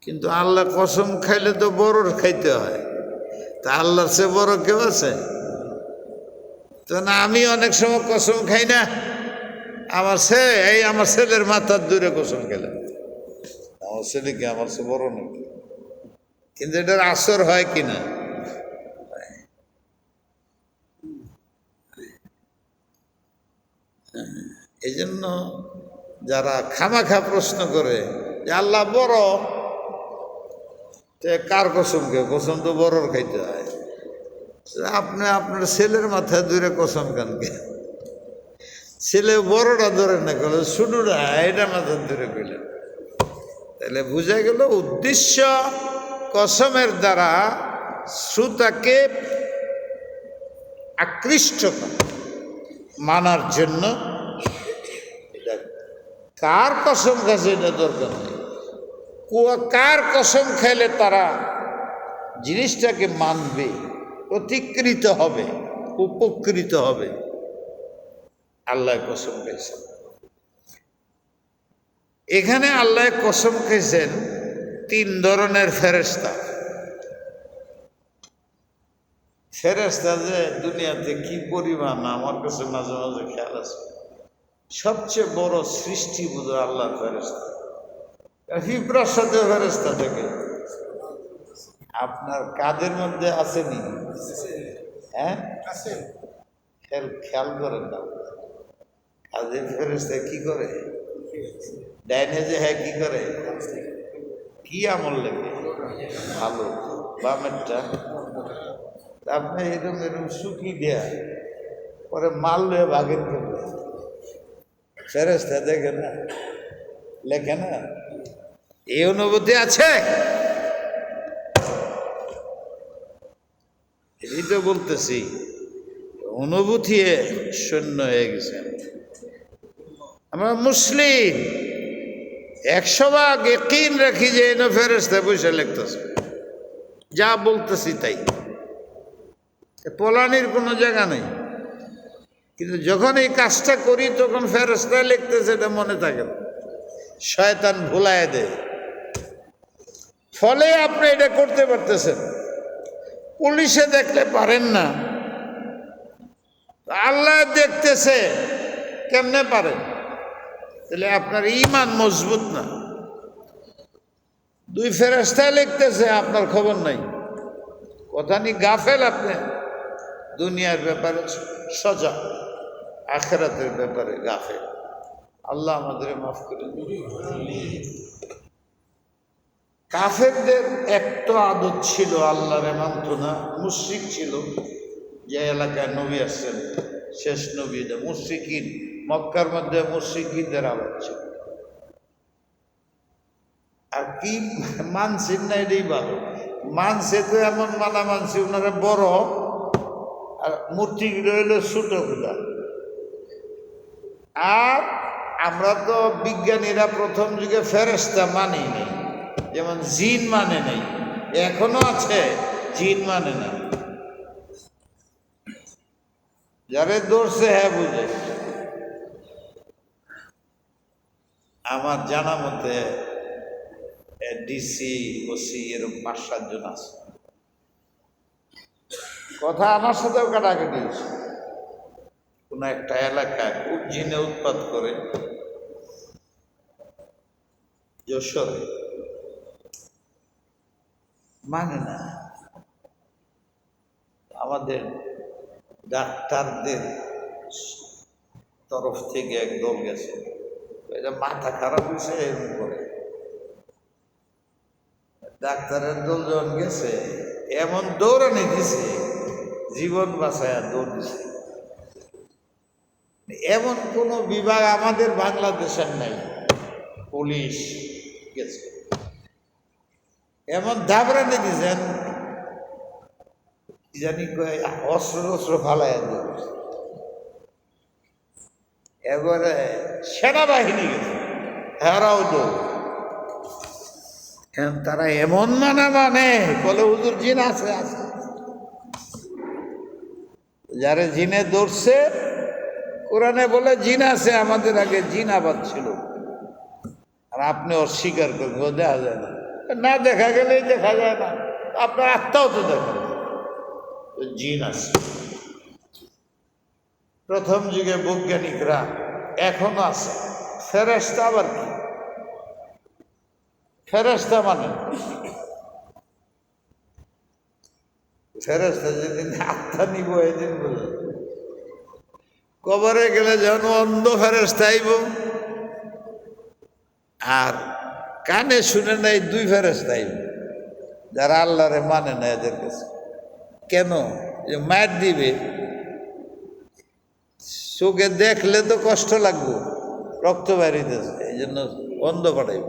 কিন্তু আল্লাহ কসম খাইলে তো বড়র খাইতে হয়, তা আল্লাহর চেয়ে বড় কেউ আছে? তো না, আমি অনেক সময় কসম খাই না, আমার ছেলের মাথার দূরে কসম খেলাম, আমার ছেলে কি আমার চেয়ে বড় নাকি? কিন্তু এটার আসর হয় কিনা? এই জন্য যারা খামাখা প্রশ্ন করে যে আল্লাহ বড়, তে কার কসম কে? কসম তো বড়র খাইতে হয়। আপনি আপনার ছেলের মাথায় ধরে কসম খানকে, ছেলে বড়টা ধরে না গেল, শুনুরা এটা মাথায় ধরে গেলেন, তাহলে বোঝা গেল উদ্দেশ্য কসমের দ্বারা শ্রোতাকে আকৃষ্ট করা, মানার জন্য। এটা কার কসম খাচ্ছে এটা দরকার নেই, কার কসম খাইলে তারা জিনিসটাকে মানবে, প্রতিকৃত হবে, উপকৃত হবে। আল্লাহ কসম খাইছেন, এখানে আল্লাহ কসম খাইছেন 3 ধরনের ফেরেশতা। ফেরেশতা যে দুনিয়াতে কি পরিমাণ আমার কাছে মাঝে মাঝে খেয়াল আছে, সবচেয়ে বড় সৃষ্টি বোধ আল্লাহর ফেরেশতা। পিঁপড়ার সাথে ফেরেশতা থাকে, আপনার কাদের মধ্যে আসেনি? হ্যাঁ, খেয়াল করেন না, কাদের ফেরেশতা কি করে? ডাইনে যে হ্যাঁ কি করে, কি আমল লেগে? ভালো। বামেরটা আপনি এরকম এরকম শুকি দেয়া পরে মাল লয়ে ভাগের করবে, ফেরেশতা দেখে না, লেখে না। এই অনুভূতি আছে? এই তো বলতেছি, অনুভূতি শূন্য হয়ে গেছেন। আমরা মুসলিম 100 ভাগ ইয়াকিন রাখি যে এনে ফেরেশতা বসে লিখতেছে, যা বলতেছি তাই, পলানির কোনো জায়গা নেই। কিন্তু যখন এই কাজটা করি তখন ফেরেশতা লিখতেছে, এটা মনে থাকে না, শয়তান ভুলায় দেয়, ফলে আপনি এটা করতে পারতেছেন। পুলিশে দেখলে পারেন না, আল্লাহ দেখতেছে, কেমনে পারেন? তাহলে আপনার ঈমান মজবুত না। 2 ফেরেশতা লিখতেছে, আপনার খবর নাই, কথা নি, গাফেল আপনি। দুনিয়ার ব্যাপারে সজাগ, আখিরাতের ব্যাপারে গাফেল। আল্লাহ আমাদের মাফ করে দিন। কাফেরদের একটা আদত ছিল, আল্লাহরে মানত না, মুশরিক ছিল। যে এলাকায় নবী আসছেন, শেষ নবী, মুশরিকিন, মক্কার মধ্যে মুশরিকিনদের আবাদ ছিল। আর কি মানছেন না এটাই ভালো, মানছে তো এমন মানা মানছে ওনারা বড়, আর মূর্তিগুলো হইল ছোটগুলা। আর আমরা তো বিজ্ঞানীরা প্রথম যুগে ফেরেশতা মানি নেই, যেমন জিন মানে নেই, এখনো আছে জিন মানে না। যারে ধরছে হ্যাঁ বুঝে। আমার জানা মতে ডিসি, ওসি এরকম 5-7 জন আছে। কথা আমার সাথেও কাটাকাটি হয়েছে। কোনো একটা এলাকায় খুব জিনে উৎপাত করে, যশোরে, মানে না। আমাদের ডাক্তারদের তরফ থেকে এক দল গেছে, এটা মাথা খারাপ হয়েছে এরকম করে। ডাক্তারের দল যখন গেছে, এমন দৌড়ানি দিছে, জীবন বাঁচায় দৌড় দিছে। এমন কোনো বিভাগ আমাদের বাংলাদেশের নাই। পুলিশ গেছে, এমন দাবরানি দিয়েছেন, জানি অস্ত্র ফালায় দৌড়। এবারে সেনাবাহিনী গেছে, হেরাও দৌড়। তারা এমন মানে বলে হুজুর জিন আছে। যারে জিনে ধরছে, কোরআনে বলে জিন আছে, আমাদের আগে জিন আবাদ ছিল। আর আপনি অস্বীকার করবেন, ও দেখা যায় না, না দেখা গেলেই দেখা যায় না, আপনার আত্মাও তো দেখা যায়। জিন আছে প্রথম যুগে বৈজ্ঞানিকরা, এখনো আছে। ফেরেশতা আবার কি? ফেরেশতা মানে ফেরেশতা যেদিন আত্মা নিব এদিন বলে কবরে গেলে যেন অন্ধ ফেরেশতা আইব, আর কানে শুনে নাই 2 ফেরেশতা আইব, যারা আল্লাহরে মানে না এদের কাছে। কেন? যে মায়ের দিবে, চোখে দেখলে তো কষ্ট লাগবে, রক্ত বাড়িতেছে, এই জন্য অন্ধ পাঠাইব।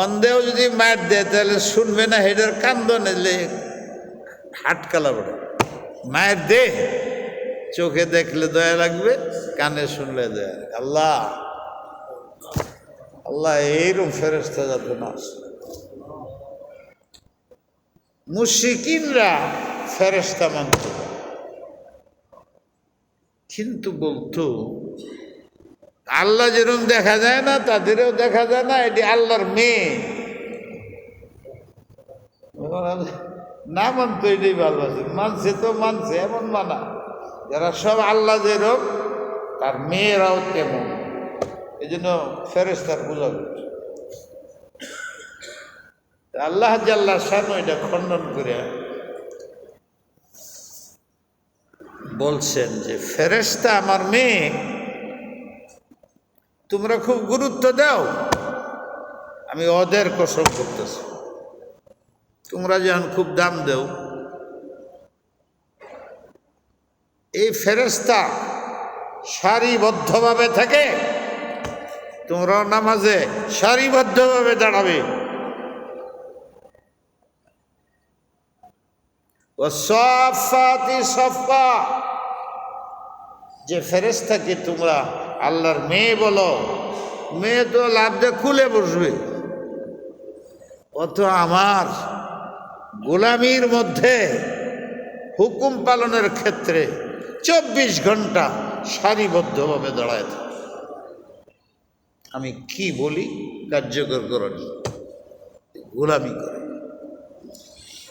অন্ধেও যদি মায়ের দেয় তাহলে শুনবে না, হেডের কান্দ নিলে হাটকালা পড়ে। মায়ের দে, চোখে দেখলে দয়া লাগবে, কানে শুনলে দয়া লাগবে। আল্লাহ আল্লাহ এইরকম ফেরেশতা যাতে না আসে। মুশরিকিনরা ফেরেশতা মানত, কিন্তু বলতো আল্লাহ যেরকম দেখা যায় না, তাদেরও দেখা যায় না, এটি আল্লাহর মেয়ে। না মানতো এটাই ভালো আছে, মানছে তো মানছে, এমন মানা যারা সব আল্লাহ যেরকম তার মেয়েরাও তেমন। এই জন্য ফেরেশতার পূজা করছে। আল্লাহ জাল্লা শানু এটা খণ্ডন করে বলছেন যে ফেরেশতা আমার মেয়ে, তোমরা খুব গুরুত্ব দাও, আমি ওদের কসম করতেছি। তোমরা যখন খুব দাম দেও, এই ফেরেশতা সারিবদ্ধভাবে থাকে, তোমরা নামাজে সারিবদ্ধভাবে দাঁড়াবে। ওয়াসসাফাতি সাফা, যে ফেরেশতাকে তোমরা আল্লাহর মেয়ে বলো, মেয়ে তো লাভ দিয়ে খুলে বসবে, অত আমার গোলামির মধ্যে হুকুম পালনের ক্ষেত্রে 24 ঘন্টা সারিবদ্ধভাবে দাঁড়ায় থাকে। আমি কি বলি কার্যকর করার গোলামি করে।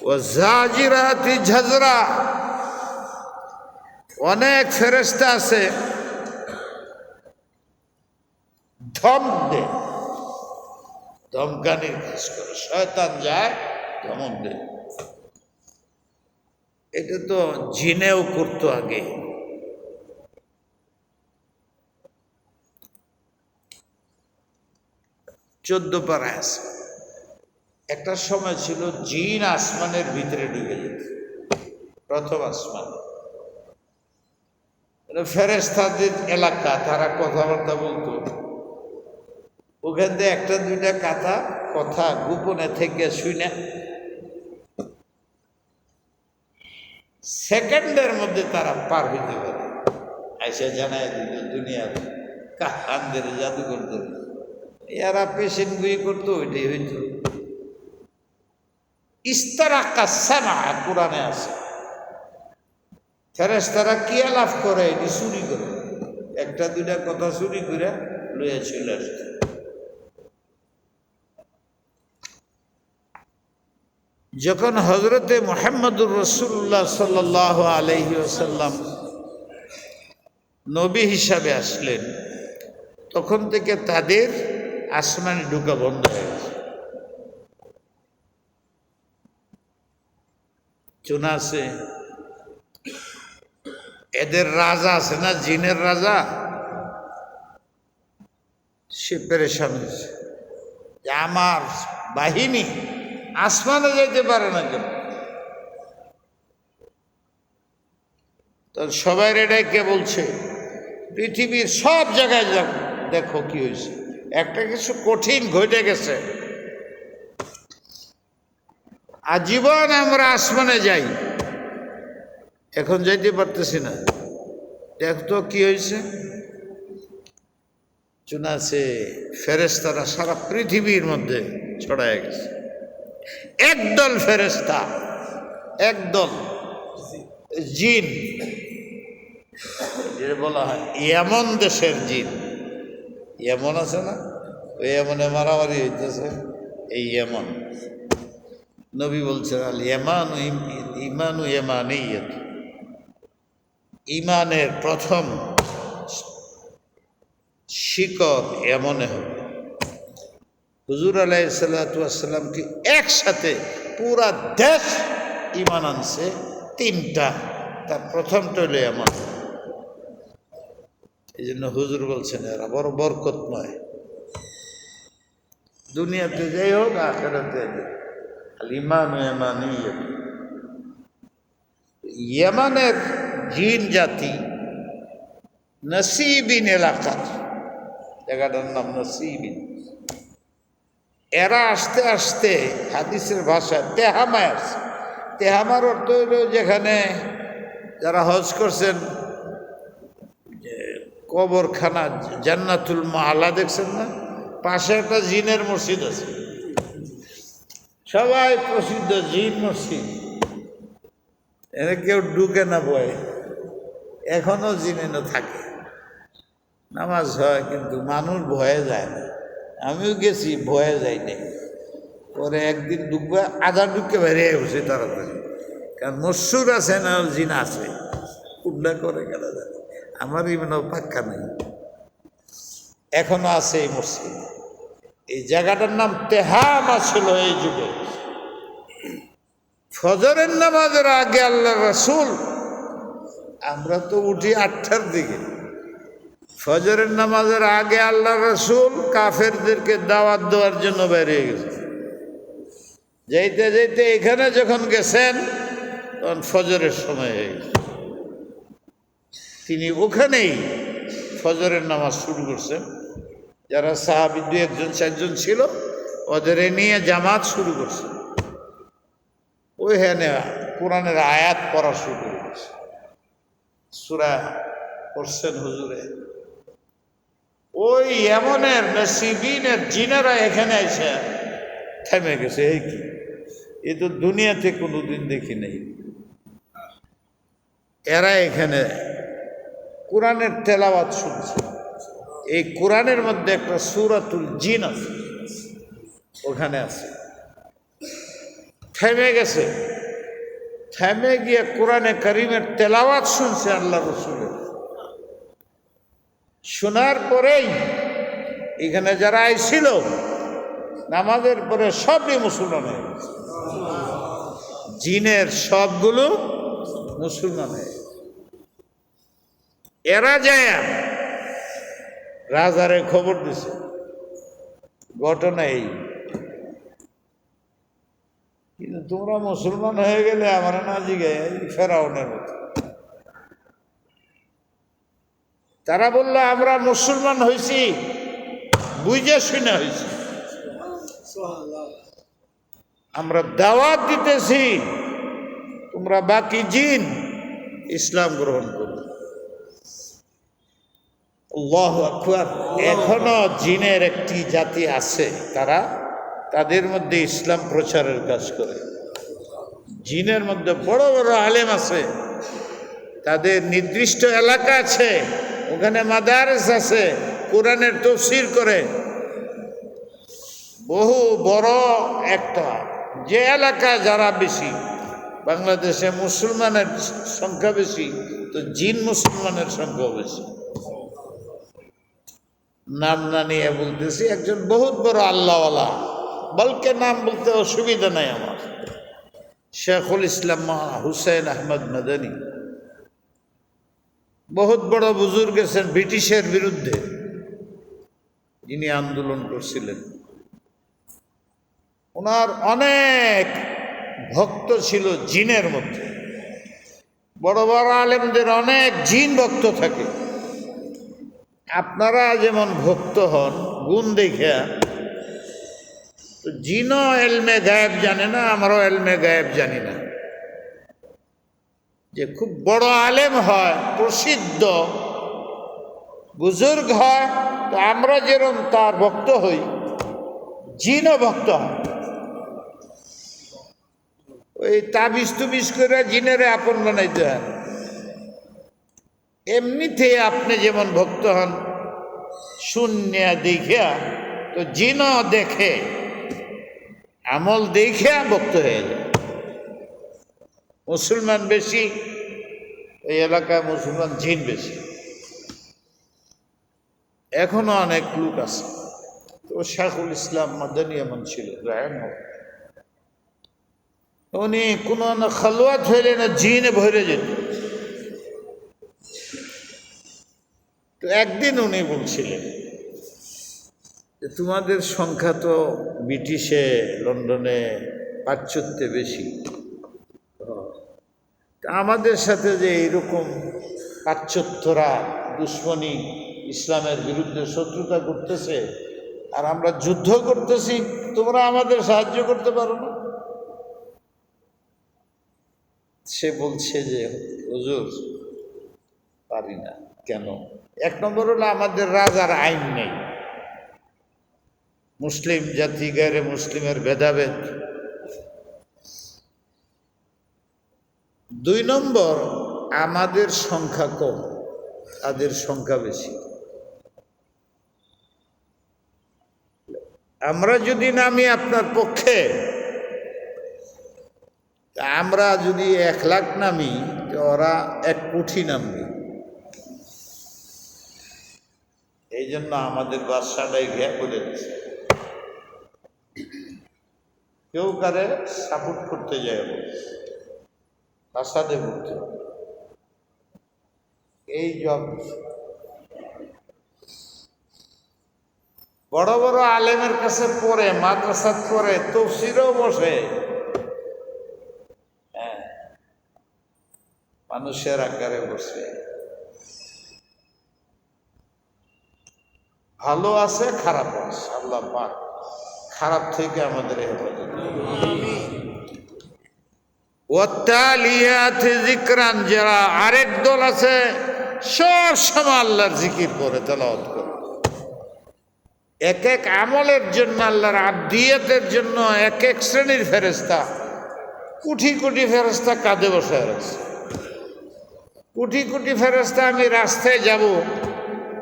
ও জাজিরাতি ঝাজরা, অনেক ফেরেশতা আছে ধমক দেয়, ধমকানির কাজ করে, শয়তান যায় ধমক দেয়। এটা তো জিনেও করতো আগে। চোদ্দ পারায় আছে। একটা সময় ছিল জিন আসমানের ভিতরে ঢুকে যেত, প্রথম আসমান, ফেরেশতাদের এলাকা, তারা কথাবার্তা বলতো। ওখান থেকে 1-2টা কথা গোপনে থেকে শুনে সেকেন্ডের মধ্যে তারা পার হইতে পারে। আইসা জানায় দিত দুনিয়ার কাহানদের জাদুঘরদের, এরা পেশেন্ট গুই করতো, ওইটাই হইত। ইস্তারাকা সামা কোরআনে আছে, ফেরেশতারা কি আলাপ করে, এটি চুরি করে, 1-2টা কথা চুরি করে লইয়া চলে আসতো। যখন হজরতে মুহাম্মদুর রাসূলুল্লাহ সাল্লাল্লাহু আলাইহি ওয়াসাল্লাম নবী হিসাবে আসলেন, তখন থেকে তাদের আসমানে ঢোকা বন্ধ হয়ে গেছে। শোনা আছে এদের রাজা আছে না, জিনের রাজা, সে পেরেশান হয়েছে যে আমার বাহিনী আসমানে যাইতে পারে না কেন। তো সবাই রেডাইকে বলছে পৃথিবীর সব জায়গায় যাও, দেখো কি হয়েছে, একটা কিছু কঠিন ঘটে গেছে। আজীবন আমরা আসমানে যাই, এখন যাইতে পারতেছি না, দেখতো কি হয়েছে। শোনা আছে ফেরেশতারা সারা পৃথিবীর মধ্যে ছড়ায় গেছে। একদল ফেরেশতা, একদল জিন, যেটা বলা হয় ইয়েমন দেশের জিন, ইয়েমন আছে না, ওই ইয়েমনে মারামারি হইতেছে, এই ইয়েমন। নবী বলছেন আল ইয়ামানু ঈমানু ইয়ামানিয়্যাত, ঈমানের প্রথম শিকড় এমনে হবে। হুজুর আলাইহিস সালাতু ওয়াস সালাম কি একসাথে পুরা দেশ ঈমান আনছে 3টা, তার প্রথমটা হলো এমন। এই জন্য হুজুর বলছেন এরা বড় বরকতময়। দুনিয়াতে যাই হোক, আখেরাতে আল ইমান ইয়ামানিয়্যাত। ইয়ামানের জিন জাতি নসিবিন এলাকার, জায়গাটার নাম নসিবিন। এরা আস্তে আস্তে হাদিসের ভাষায় তেহামায় আসছে। তেহামার অর্থ হইল যেখানে যারা হজ করছেন, কবরখানা জান্নাতুল মাআলা দেখছেন না, পাশে একটা জিনের মসজিদ আছে, সবাই প্রসিদ্ধ জিন মসজিদ। এনে কেউ ঢুকে না ভয়ে, এখনো জিনেও থাকে, নামাজ হয়, কিন্তু মানুষ ভয়ে যায় না। আমিও গেছি, ভয়ে যাইনি। পরে একদিন ঢুকবে, আধা ঢুকে বেরিয়ে বসে তাড়াতাড়ি, কারণ মশুর আছে না, জিন আছে, উল্লা করে গেল যায়। আমার ইমানও পাক্কা নেই, এখনো আছে এই মসজিদ। এই জায়গাটার নাম তেহামা ছিল এই যুগে। ফজরের নামাজের আগে আল্লাহ রাসূল, আমরা তো উঠি 8টার দিকে, ফজরের নামাজের আগে আল্লাহ রাসূল কাফেরদেরকে দাওয়াত দেওয়ার জন্য বেরিয়ে গেছে। যাইতে যাইতে এখানে যখন গেছেন, তখন ফজরের সময় হয়ে গেছে। তিনি ওখানেই ফজরের নামাজ শুরু করছেন। যারা সাহাবী 2-1 4 ছিল, ওদের নিয়ে জামাত শুরু করছে। ওইখানে কোরআনের আয়াত পড়া শুরু করে গেছে। সূরা পড়ছেন হুজুরে। ওই এমনের নসিবিনের জিনেরা এখানে এসে থেমে গেছে। এই কি, এ তো দুনিয়াতে কোনোদিন দেখি নেই। এরা এখানে কোরআনের তেলাওয়াত শুনছে। এই কোরআনের মধ্যে একটা সূরাতুল জিন আছে, ওখানে আছে। থেমে গেছে, থেমে গিয়ে কোরআনে কারীমের তেলাওয়াত শুনছে আল্লাহ রাসূলের। শোনার পরেই এখানে যারা আইছিল নামাজের পরে সবই মুসলমান হয়ে গেছে। জিনের সবগুলো মুসলমান হয়ে গেছে। এরা যায় রাজারে খবর দিছে, ঘটনা এই, কিন্তু তোমরা মুসলমান হয়ে গেলে আমার না জিগায় ফেরাউনের মতো। তারা বলল আমরা মুসলমান হয়েছি, বুঝে শুনে হয়েছি, আমরা দাওয়াত দিতেছি, তোমরা বাকি জিন ইসলাম গ্রহণ করো। আল্লাহু আকবার। এখনো জিনের একটি জাতি আছে, তাদের মধ্যে ইসলাম প্রচারের কাজ করে। জিনের মধ্যে বড় বড় আলেম আছে, তাদের নির্দিষ্ট এলাকা আছে, ওখানে মাদারেস আছে, কোরআনের তাফসীর করে। বহু বড় একটা যে এলাকায় যারা বেশি, বাংলাদেশে মুসলমানের সংখ্যা বেশি, তো জিন মুসলমানের সংখ্যা বেশি। নাম না নিয়ে বলতেছি, একজন বহুত বড় আল্লাহওয়ালা, বলকে নাম বলতে অসুবিধা নাই আমার, শেখুল ইসলাম হুসাইন আহমদ মাদানী। বহুত বড় বুজুর্গ গেছেন ব্রিটিশের বিরুদ্ধে, যিনি আন্দোলন করছিলেন। ওনার অনেক ভক্ত ছিল জিনের মধ্যে। বড় বড় আলেমদের অনেক জিন ভক্ত থাকে। আপনারা যেমন ভক্ত হন গুণ দেখিয়া, তো জিনও এলমে গায়েব জানে না, আমরাও এলমে গায়েব জানি না। যে খুব বড় আলেম হয়, প্রসিদ্ধ বুজুর্গ হয়, তো আমরা যেরকম তার ভক্ত হই, জিনও ভক্ত হয়। ওই তাবিজ তুবিজ করে জিনেরে আপন বানাইতে হয়। এমনিতে আপনি যেমন ভক্ত হন শূন্য দেখিয়া, তো জিনও দেখে, আমল দেখিয়া ভক্ত হয়ে যায়। মুসলমান বেশি, এই এলাকায় মুসলমান জিন বেশি। এখনো অনেক লোক আছে। তো শেখুল ইসলাম মাদানী এমন ছিল, উনি কোনো না খালওয়াত হইলে না জিনে ভরে যেত। তো তো একদিন উনি বলছিলেন যে তোমাদের সংখ্যা তো ব্রিটিশে লন্ডনে প্রাচ্যত্যে বেশি, তা আমাদের সাথে যে এইরকম পাশ্চাত্যরা দুশ্মনী ইসলামের বিরুদ্ধে শত্রুতা করতেছে আর আমরা যুদ্ধ করতেছি, তোমরা আমাদের সাহায্য করতে পারো না? সে বলছে যে হুজুর পারি না। কেন? এক নম্বর হলো আমাদের রাজার আইন নেই, মুসলিম জাতি গায়ে মুসলিমের ভেদাভেদ। দুই নম্বর, আমাদের সংখ্যা কম, তাদের সংখ্যা বেশি। আমরা যদি নামি আপনার পক্ষে, আমরা যদি 1 লাখ নামি, ওরা 1 কোটি নামবে। এই জন্য আমাদের বাদশাটাই ঘেয়া করে দিচ্ছে, কেউ কারে সাপোর্ট করতে যায় বাসাতে বলতে। এই জব বড় বড় আলেমের কাছে পড়ে, মাদ্রাসাত পড়ে, তফসিরও বসে, হ্যাঁ, মানুষের আকারে বসে। ভালো আছে, খারাপ আছে, আল্লাহ পাক খারাপ থেকে আমাদের হেফাজত। ওয়াত্তালিয়াতি যিকরান, যারা আরেক দল আছে সব সময় আল্লাহর জিকির করে, তেলাওয়াত করে। এক এক আমলের জন্য, আল্লাহর আব্দিয়তের জন্য এক এক শ্রেণীর ফেরেশতা, কোটি কোটি ফেরেশতা কাঁধে বসে আছে। কোটি কোটি ফেরেশতা আমি রাস্তায় যাব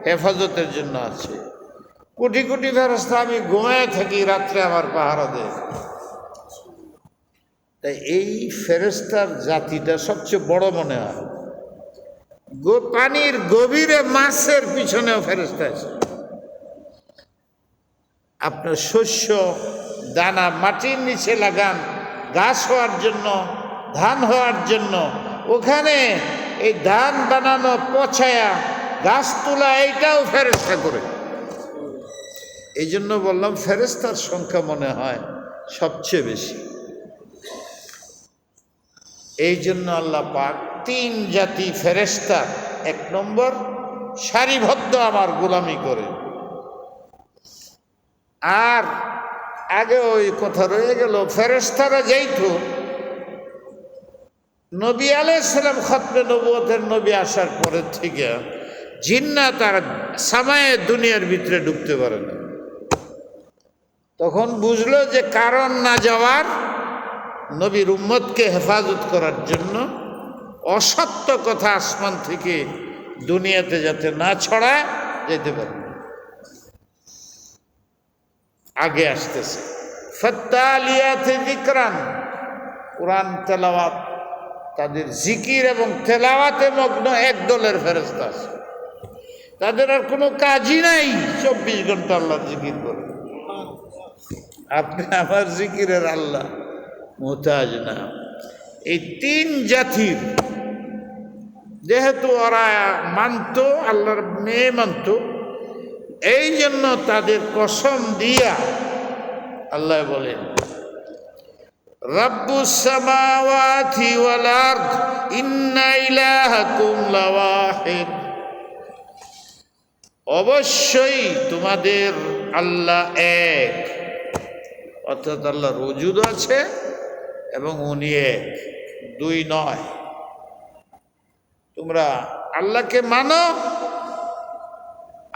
হেফাজতের জন্য আছে। কোটি কোটি ফেরেশতা আমি ঘুমায় থাকি, রাত্রে আমার পাহারা দেয়। তাই এই ফেরেশতার জাতিটা সবচেয়ে বড় মনে হয়। পানির গভীরে মাছের পিছনেও ফেরেশতা আছে। আপনার শস্য দানা মাটির নিচে লাগান, গাছ হওয়ার জন্য, ধান হওয়ার জন্য, ওখানে এই ধান বানানো, পচায়া গাছ তোলা, এইটাও ফেরেশতা করে। এই জন্য বললাম ফেরেশতার সংখ্যা মনে হয় সবচেয়ে বেশি। এই জন্য আল্লাহ পাক 3 জাতি ফেরেশতা, 1 নম্বর সারিবদ্ধ আমার গোলামি করে। আর আগে ওই কথা রয়ে গেল, ফেরেশতারা যাইতো নবী আলাইহিস সালাম খতমে নবুয়তের নবী আসার পরের থেকে জিন্নাত আর সামায়ে দুনিয়ার ভিতরে ঢুকতে পারে না। তখন বুঝলো যে কারণ না যাওয়ার, নবীর উম্মতকে হেফাজত করার জন্য অসত্য কথা আসমান থেকে দুনিয়াতে যাতে না ছড়ায় যেতে পারে, আগে আসতেছে। ফাত্তালিয়াতি যিকরান, কোরআন তেলাওয়াত, তাদের জিকির এবং তেলাওয়াতে মগ্ন এক দলের ফেরেশতা আছে। তাদের আর কোনো কাজই নাই, 24 ঘন্টা আল্লাহর জিকির করে। আপনি আমার জিকিরের আল্লাহ মুহতাজ না। এই 3 জাতির যেহেতু ওরা মানত, আল্লাহর মেয়ে মানত, এই জন্য তাদের কসম দিয়া আল্লাহ বলেন, রাব্বুস সামাওয়াতি ওয়াল আরদ ইন্না ইলাহাকুম লাওয়াহিদ, অবশ্যই তোমাদের আল্লাহ এক। অর্থাৎ আল্লাহর ওজুদ আছে এবং উনি এক, 2 নয়। তোমরা আল্লাহকে মানো,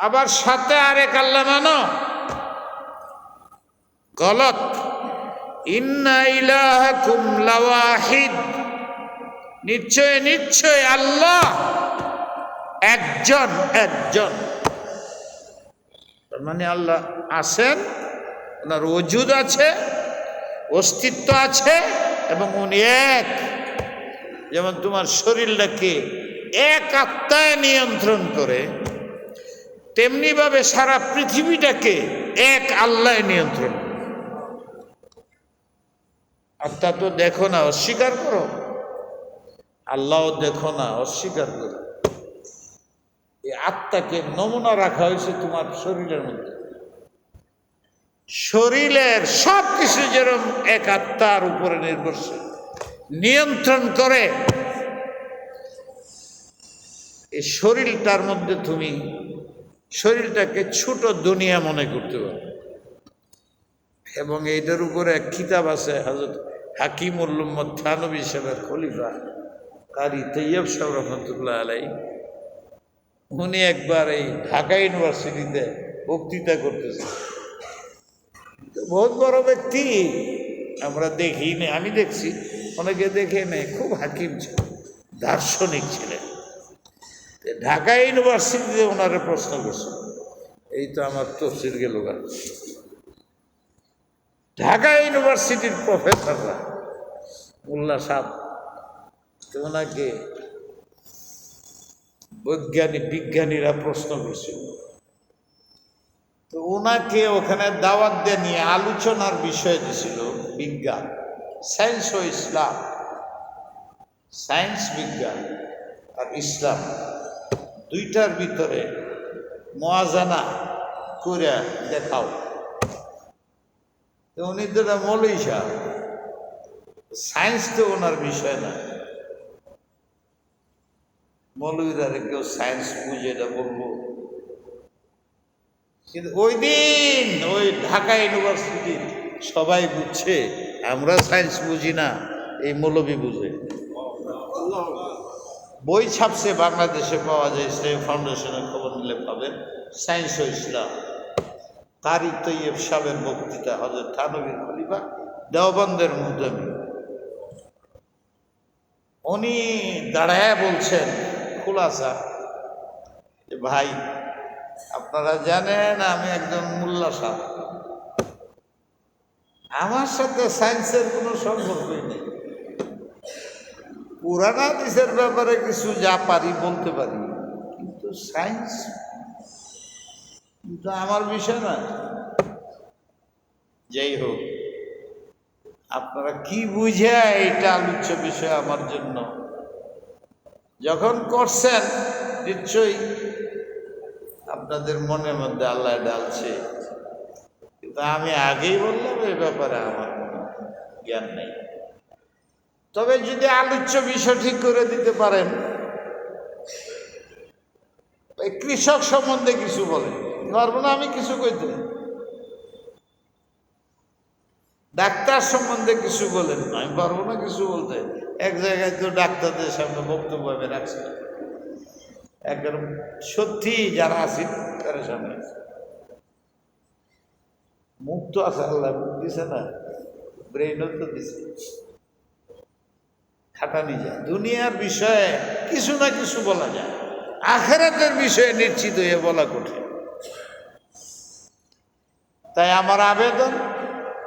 আবার সাথে আরেক আল্লাহ মানো, গলত। ইন্না ইলাহাকুম লাওয়াহিদ, নিশ্চয় নিশ্চয় আল্লাহ একজন একজন। তার মানে আল্লাহ আছেন, ওনার ওজুদ আছে, অস্তিত্ব আছে এবং উনি এক। যেমন তোমার শরীরটাকে এক আত্মায় নিয়ন্ত্রণ করে, তেমনিভাবে সারা পৃথিবীটাকে এক আল্লাহ নিয়ন্ত্রণ করে। আত্মা তো দেখো না, অস্বীকার করো, আল্লাহও দেখো না, অস্বীকার করো। এই আত্মাকে নমুনা রাখা হয়েছে তোমার শরীরের মধ্যে। শরীরের সব কিছু যেরকম এক আত্মার উপরে নির্ভরশীল, নিয়ন্ত্রণ করে, এই শরীরটার মধ্যে তুমি শরীরটাকে ছোট দুনিয়া মনে করতে পারো। এবং এইটার উপরে এক কিতাব আছে হযরত হাকিমুল উম্মত থানবী সাহেবের খলিফা কারি তৈয়ব সাহেব রহমতুল্লাহ আলাইহি, উনি একবার এই ঢাকা ইউনিভার্সিটিতে বক্তৃতা করতেছেন। বহুত বড় ব্যক্তি, আমরা দেখিনি, আমি দেখছি, অনেকে দেখে নেই, খুব হাকিম ছিলেন, দার্শনিক ছিলেন। ঢাকা ইউনিভার্সিটিতে ওনারা প্রশ্ন করছে, এই তো আমার তফসির গেল গান। ঢাকা ইউনিভার্সিটির প্রফেসররা, মোল্লা সাহেব, তো ওনাকে বিজ্ঞানীরা প্রশ্ন করছিল। তো ওনাকে ওখানে দাওয়াত দিয়ে নিয়ে আলোচনার বিষয় দিছিল বিজ্ঞান, সায়েন্স ও ইসলাম, সায়েন্স বিজ্ঞান আর ইসলাম দুইটার ভিতরে মোয়াজানা করে দেখাও। তো উনি তো মৌলভী সাহেব, সায়েন্স তো ওনার বিষয় না। মৌলভীরা কেউ সায়েন্স বুঝে এটা বলবো, কিন্তু ওই দিন ওই ঢাকা ইউনিভার্সিটির সবাই বুঝছে, আমরা সায়েন্স বুঝি না, এই মৌলভী বুঝে। বই ছাপছে, বাংলাদেশে পাওয়া যায়, ইসলামী ফাউন্ডেশনের খবর নিলে পাবেন, সায়েন্স ও ইসলাম, কারি তৈয়ব সাহেবের বক্তৃতা, হযরত থানবীর খলিফা দেওবন্দের মুহতামি। উনি দাঁড়ায় বলছেন খুলাসা, ভাই আপনারা জানেন আমি একজন মোল্লা সাহেব, আমার সাথে সায়েন্সের কোনো সম্পর্কই নেই। পুরানা হাদিসের ব্যাপারে কিছু যা পারি বলতে পারি, কিন্তু সায়েন্স কিন্তু আমার বিষয় না। যাই হোক, আপনারা কি বুঝে এটা আলোচ্য বিষয় আমার জন্য যখন করছেন, নিশ্চয়ই আপনাদের মনের মধ্যে আল্লাহ ডালছে, কিন্তু আমি আগেই বললাম এই ব্যাপারে আমার কোনো জ্ঞান নেই। তবে যদি আলোচ্য বিষয় ঠিক করে দিতে পারেন, এই কৃষক সম্বন্ধে কিছু বলেন, পারবো না আমি কিছু কইতে। ডাক্তার সম্বন্ধে কিছু বলেন, আমি পারবো না কিছু বলতে। এক জায়গায় তো ডাক্তারদের সামনে বক্তব্য আমি রাখছি, একদম সত্যি যারা আছে তার সামনে মুখ তো আছে, আল্লাহ মুখ দিছে না, ব্রেইনও তো দিছে, খাটানি যায়। দুনিয়ার বিষয়ে কিছু না কিছু বলা যায়, আখিরাতের বিষয়ে নিশ্চিত হয়ে বলা কঠিন। তাই আমার আবেদন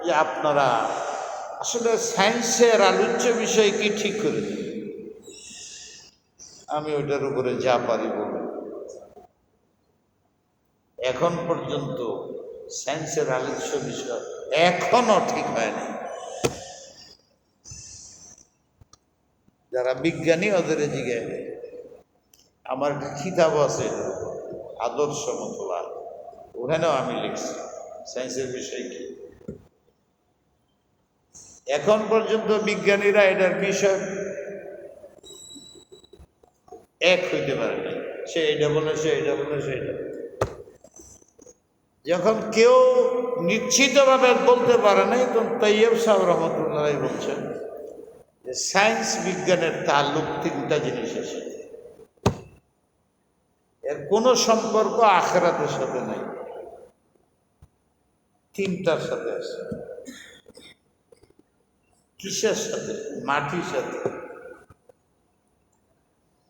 যে আপনারা আসলে সায়েন্সের আলোচ্য বিষয় কি ঠিক করে দিন, আমি ওইটার উপরে যা পারি বলব। এখন পর্যন্ত সায়েন্সের আলোচ্য বিষয় এখনো ঠিক হয়নি। যারা বিজ্ঞানী ওদের জিজ্ঞাসা, আমার একটা কিতাব আছে আদর্শ মতলা, ওখানেও আমি লিখছি সায়েন্সের বিষয় কি। এখন পর্যন্ত বিজ্ঞানীরা এটার বিষয় এক হইতে পারে না, সে এটা বলে, সে এটা বলে, সে এটা বলে। যখন কেউ নিশ্চিতভাবে বলতে পারে নাই, তখন তৈয়ব সাহেব রহমতুল্লাহ বলছেন যে সায়েন্স বিজ্ঞানের তাল্লুক তিনটা জিনিসের সাথে, এর কোনো সম্পর্ক আখিরাতের সাথে নাই, তিনটার সাথে আছে। কিসের সাথে? মাটির সাথে,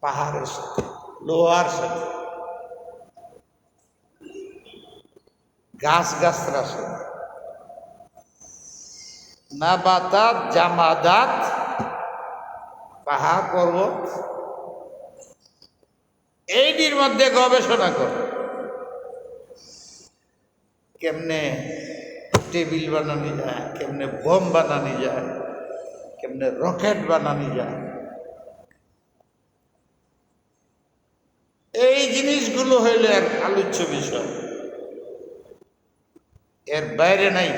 পাহাড়ের সাথে, লোহার সাথে, গাছগাছড়ার সাথে, নাবাতাত, জামাদাত, পাহাড় পর্বত, এইটির মধ্যে গবেষণা করে কেমনে টেবিল বানানো যায়, কেমনে বোম বানানো যায়, কেমনে রকেট বানানো যায়। এই জিনিসগুলো হইলে আর আলোচ্য বিষয়, এর বাইরে নাই।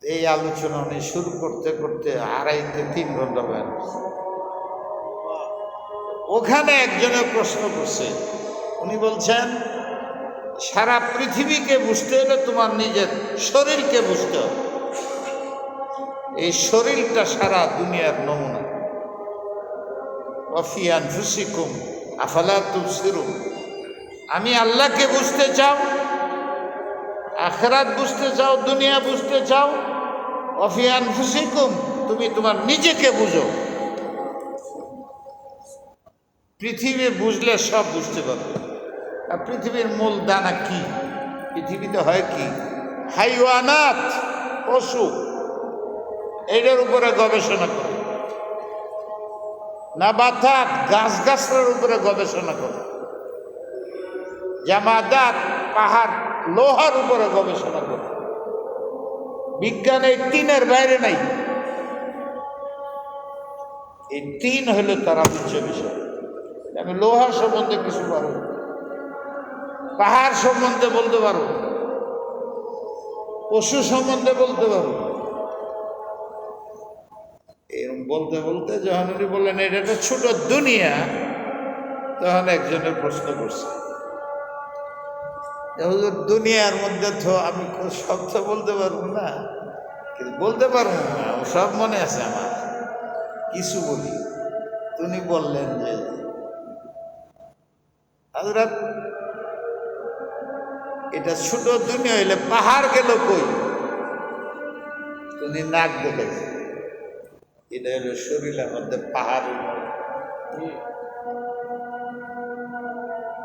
এই আলোচনা উনি শুরু করতে করতে 2.5-3 ঘন্টা বের হয়েছে। ওখানে একজনে প্রশ্ন করছে, উনি বলছেন সারা পৃথিবীকে বুঝতে হলে তোমার নিজের শরীরকে বুঝতে হবে। এই শরীরটা সারা দুনিয়ার নমুনা। ওয়াফি আনফুসিকুম আফালা তুবসিরুন। আমি আল্লাহকে বুঝতে চাও, আখিরাত বুঝতে চাও, দুনিয়া বুঝতে চাও, ওয়াফি আনফুসিকুম, তুমি তোমার নিজেকে বুঝো। পৃথিবী বুঝলে সব বুঝতে পারবে। আর পৃথিবীর মূল দানা কি? পৃথিবীতে হয় কি? হাইওয়ানাত, পশু, এটার উপরে গবেষণা করে। নাবাতাত, গাছগাছলার উপরে গবেষণা করে। জামাদাত, পাহাড়, লোহার উপরে গবেষণা করে। বিজ্ঞান এই তিনের বাইরে নাই। এই তিন হলো তারা উচ্চ বিষয়। আমি লোহার সম্বন্ধে কিছু পারো, পাহাড় সম্বন্ধে বলতে পারো, পশু সম্বন্ধে বলতে পারো। এরকম বলতে বলতে যখন উনি বললেন এটা একটা ছোট দুনিয়া, তখন একজনের প্রশ্ন করছে, হুজুর দুনিয়ার মধ্যে তো আমি সব তো বলতে পারবো না, কিন্তু বলতে পারবো না, সব মনে আছে আমার, কিছু বলি। উনি বললেন যে হযরত এটা ছোট দুনিয়া হইলে পাহাড় গেল কই? উনি নাক দেখেছে, এটা হলো শরীরের মধ্যে পাহাড়।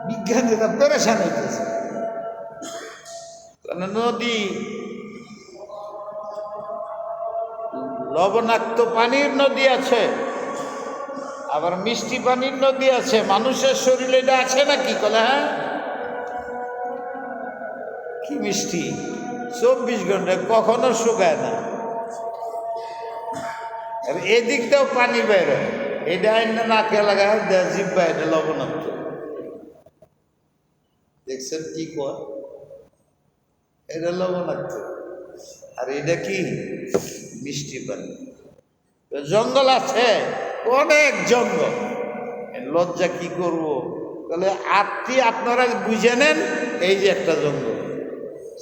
বিজ্ঞানীরা পেরেশান হইতেছে, কারণ নদী, লবণাক্ত পানির নদী আছে, আবার মিষ্টি পানির নদী আছে। মানুষের শরীরে এটা আছে নাকি? কলে হ্যাঁ, কি মিষ্টি, 24 ঘন্টা কখনো শুকায় না। আর এদিকটাও পানি বের হয়, এটা আইন নাকে লাগায় জিব্বা, এটা লবণাক্ত। দেখছেন কি কয়? এটা লবণাক্ত, আর এটা কি মিষ্টি পানি। জঙ্গল আছে, অনেক জঙ্গল। লজ্জা কি করব, তাহলে আপনি আপনারা বুঝে নেন, এই যে একটা জঙ্গল,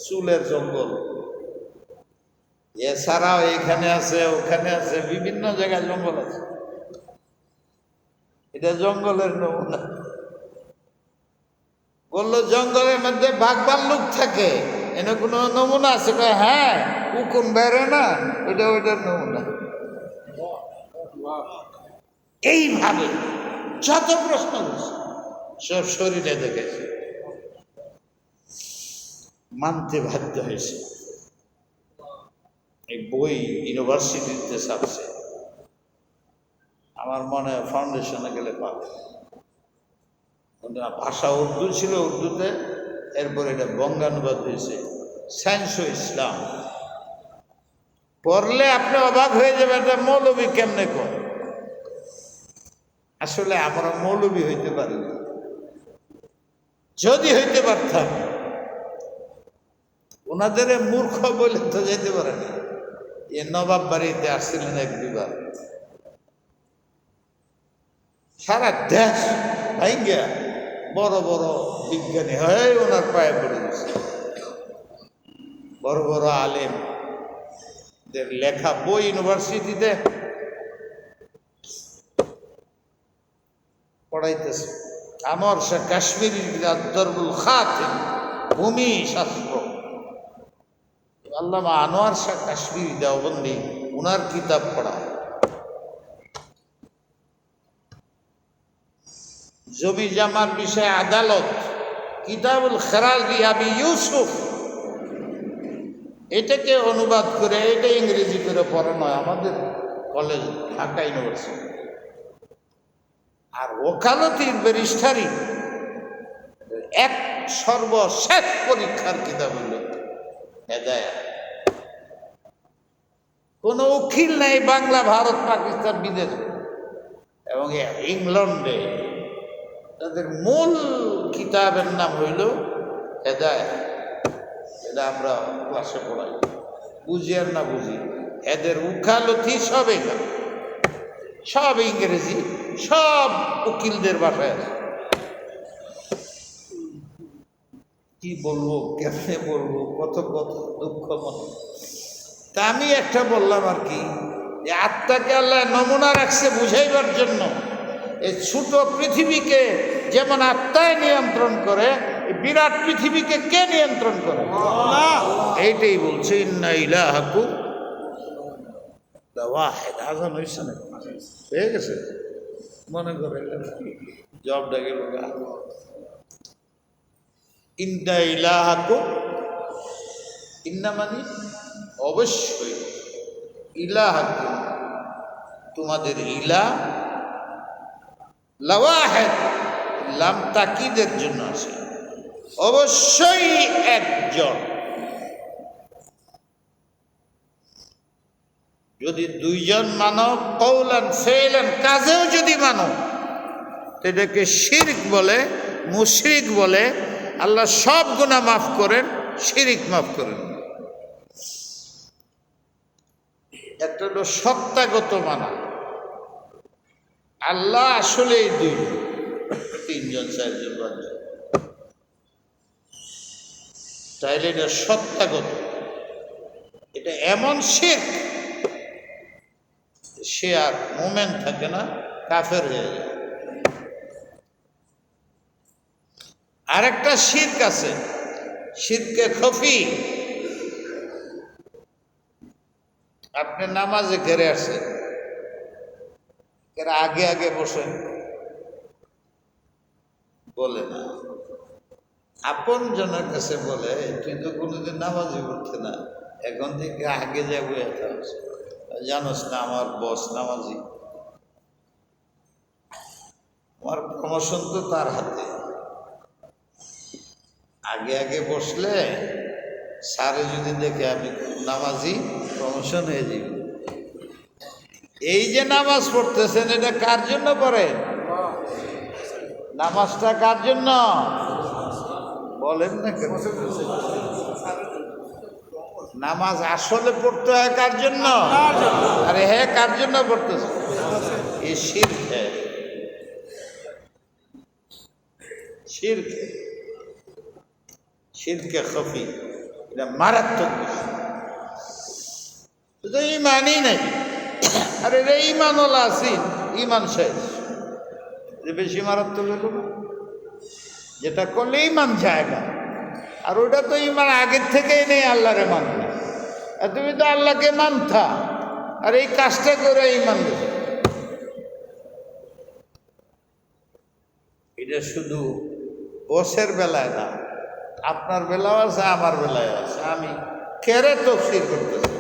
চুলের জঙ্গল। এছাড়াও এখানে আছে, ওখানে আছে, বিভিন্ন জায়গায় জঙ্গল আছে। এটা জঙ্গলের নমুনা। বললো জঙ্গলের মধ্যে বাঘ ভাল্লুক থাকে, এনে কোনো নমুনা আছে? হ্যাঁ, উকুন বেরোয় না, ওইটা ওইটার নমুনা। এইভাবে যত প্রশ্ন সব শরীরে দেখেছে, মানতে বাধ্য হয়েছে। এই বই ইউনিভার্সিটিতে ছাপছে, আমার মনে হয় ফাউন্ডেশনে গেলে পাবে। ভাষা উর্দু ছিল, উর্দুতে, এরপর এটা বঙ্গানুবাদ হয়েছে, সায়েন্স ও ইসলাম। পড়লে আপনি অবাক হয়ে যাবেন, এটা মৌলবী কেমনে করে। আসলে আমরা মৌলবী হইতে পারি না। যদি হইতে পারতাম, ওনাদের মূর্খ বলে তো যেতে পারে না। এ নবাব বাড়িতে আসছিলেন 1-2 বার, সারা দেশ ভাইঙ্গা বড় বড় বিজ্ঞানী হয়ে ওনার পায়ে পড়ে গেছে। বড় বড় আলেমদের লেখা বই ইউনিভার্সিটিতে পড়াইতেছে। আনোয়ার শাহ কাশ্মীরি দরবুল খাতিম, ভূমি শাস্ত্র, আল্লামা আনোয়ার শাহ কাশ্মীরি দেওবন্দি, উনার কিতাব পড়া। জমি জামার বিষয়ে আদালত, কিতাবুল খেরাজ আবি ইউসুফ, এটাকে অনুবাদ করে, এটা ইংরেজি করে পড়ানো হয় আমাদের কলেজ, ঢাকা ইউনিভার্সিটি। আর ওকালতির ব্যারিস্টারি এক সর্বশেষ পরীক্ষার কিতাব হল হেদায়েত। কোনো উকিল নাই বাংলা, ভারত, পাকিস্তান, বিদেশে এবং ইংল্যান্ডে তাদের মূল কিতাবের নাম হইল হেদায়েত। এটা আমরা ক্লাসে পড়াই, বুঝি আর না বুঝি, এদের উকালতি সব এখানে, সব ইংরেজি, সব উকিলদের বাসায় আছে। কি বলবো, কেমনে বলবো, কত কত দুঃখ মনে। তা আমি একটা বললাম আর কি, যে আত্মাকে আল্লাহ নমুনা রাখছে বুঝাইবার জন্য। এই ছোট পৃথিবীকে যেমন আত্মায় নিয়ন্ত্রণ করে, এই বিরাট পৃথিবীকে কে নিয়ন্ত্রণ করে? এইটাই বলছে, ইন্না ইলাহাকুম লাওয়াহিদ। আজান হয়েছে না? হয়ে গেছে মনে করে জবটা গেল। ইন্না ইলাহাকুম, ইন্না মানে অবশ্যই, ইলাহাকুম তোমাদের ইলাহ, লাওয়াহিদ লাম তাকিদের জন্য আছে, অবশ্যই একজন। যদি দুইজন মানো, কওলান ফেলান কাজেও যদি মানো, তো এটাকে শিরক বলে, মুশরিক বলে। আল্লাহ সব গুনাহ মাফ করেন, শিরক মাফ করেন। একটা হলো সত্তাগত মানা, আল্লাহ আসলে এই দুই, তিনজন, চারজন, পাঁচজন, তাইলে এটা সত্তাগত। এটা এমন শিরক, সে আর মোমেন থাকে না, কাফের হয়ে যায়। আরেকটা শিরক আছে, শিরকে খফি। আপনি নামাজে ঘেরে আসছেন, এর আগে আগে বসেন, বলে না, আপন জনের কাছে বলে, তুই তো কোনোদিন নামাজই পড়তে না, এখন থেকে আগে যাবো, জানোস না আমার বস নামাজি, আমার প্রমোশন তো তার হাতে। আগে আগে বসলে স্যারে যদি দেখে আমি নামাজি, প্রমোশন হয়ে যাবে। এই যে নামাজ পড়তেছেন, এটা কার জন্য পড়েন? নামাজটা কার জন্য বলেন না কেন? নামাজ আসলে পড়তে হয় কার জন্য? আরে হ্যাঁ, কার জন্য পড়তেছে? এই শিরক, হ্যাঁ শিরক, শিরকে খফি, এটা মারাত্মক বিষয়। তো ইমানই নাই। আরে রে ইমান ওলা আছি, ইমান শেষ, যে বেশি মারাত্মক হলো না, যেটা করলে ইমান যায় না। আর ওটা তো ইমান আগের থেকেই নেই, আল্লাহরে মানবে। আর তুমি তো আল্লাহকে মানতা, আর এই কাজটা করে ইমান দেবে। এটা শুধু বসের বেলায় না, আপনার বেলাও আছে, আমার বেলায় আছে। আমি কেরে তফসির করতেছি।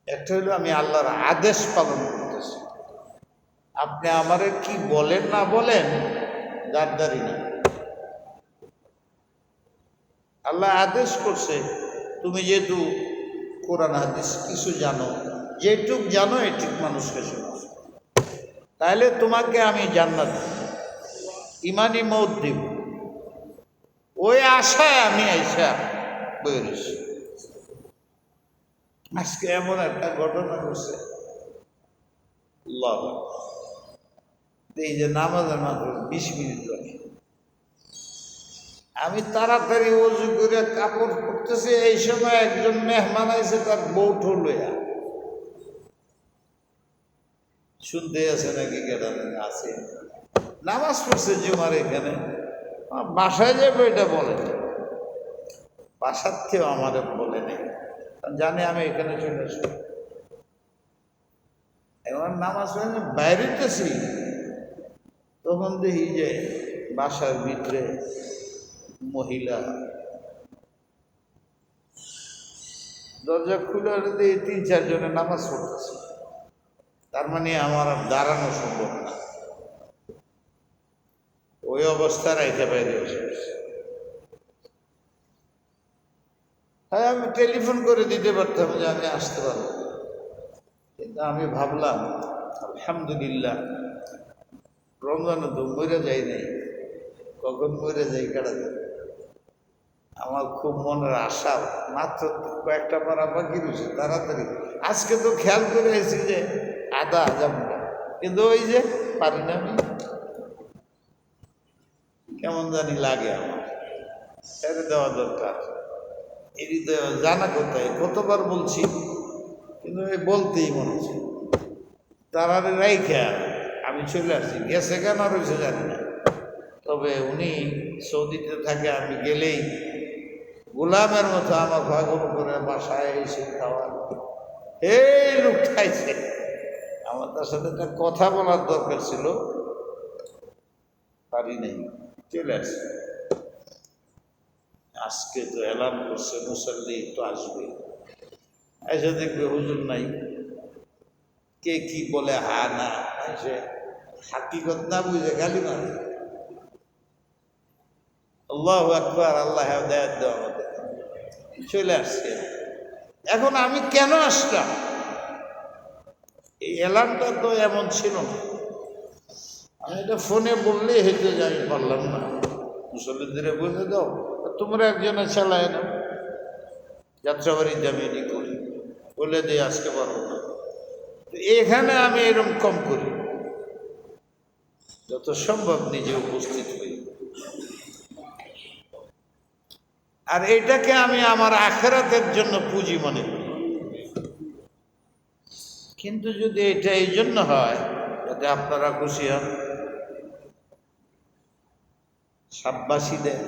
একটা হইলো আমি আল্লাহর আদেশ পালন করতেছি। আপনি আমারে কি বলেন না বলেন, দাঁড়দারি না। আল্লাহ আদেশ করছে, তুমি যেহেতু কোরআন হাদিস কিছু জানো, যেটুক জানো এটুক মানুষকে শোনো, তাহলে তোমাকে আমি জান্নাত ইমানি মত দিব। ওই আশায় আমি আইসা বেরিয়েছি। আজকে এমন একটা ঘটনা ঘটছে, এই যে নামাজের মাত্র 20 মিনিট লাগে, আমি তাড়াতাড়ি ওযু করে কাপড় পরতেছি, এই সময় একজন মেহমান আইছে, তার বউঠো লইয়া। শুনতে আছে নাকি? কেটা আছে, নামাজ পড়ছে জুমার এখানে, বাসায় যাবো এটা বলে, বাসার থেকেও আমাদের বলে নেই, জানে আমি এখানে চলে আসবো। এবার নামাজ পড়ে বাইরেতেছি, তখন দেখি যে বাসার ভিতরে মহিলা দরজা খুলে দিয়ে 3-4 জনে নামাজ পড়তেছে। তার মানে আমার আর দাঁড়ানো সম্ভব না, ওই অবস্থা রেখে বাইরে এসে। হ্যাঁ, আমি টেলিফোন করে দিতে পারতাম যে আমি আসতে পারবো, কিন্তু আমি ভাবলাম আলহামদুলিল্লাহ রমজানে তো মরে যাই নাই, কখন মরে যাই কাটা যাবে। আমার খুব মনের আশা, মাত্র কয়েকটা পারা বাকি রয়েছে, তাড়াতাড়ি আজকে তো খেয়াল করে এসেছি যে আদা যাবো না, কিন্তু ওই যে পারি না আমি, কেমন জানি লাগে আমার, ছেড়ে দেওয়া দরকার। এটি তো জানা কোথায়, কতবার বলছি, কিন্তু এই বলতেই মনে হচ্ছে। তারারে রাইখা আমি চলে আসছি, গেছে কেন রয়েছে জানি না। তবে উনি সৌদিতে থাকে, আমি গেলেই গোলামের মতো আমার ভাগল করে বাসায় এসে খাওয়ার, এই লোক খাইছে। আমার তার সাথে একটা কথা বলার দরকার ছিল, পারি নাই, চলে আসছে। আজকে তো এলান করছে মুসল্লি তো আসবে, এসে দেখবে হুজুর নাই, কে কি বলে হা না, এসে হাকিকত না বুঝে গালি মারে। আল্লাহু আকবার, আল্লাহ হেদায়েত দাও আমাদের। চলে আসছে। এখন আমি কেন আসলাম, এই এলানটা তো এমন ছিল না। আমি এটা ফোনে বললে হেঁটে যাই, পারলাম না, মুসল্লিদের বলে দাও, তোমরা একজনে চালায় না, যাত্রাবাড়ি জামিয়ানি করি, বলে দিয়ে আজকে পারবো না। এখানে আমি এরকম কম করি, যত সম্ভব নিজে উপস্থিত হই। আর এটাকে আমি আমার আখিরাতের জন্য পুঁজি মনে করি। কিন্তু যদি এটা এই জন্য হয় যাতে আপনারা খুশি হন, সাব্বাসী দেন,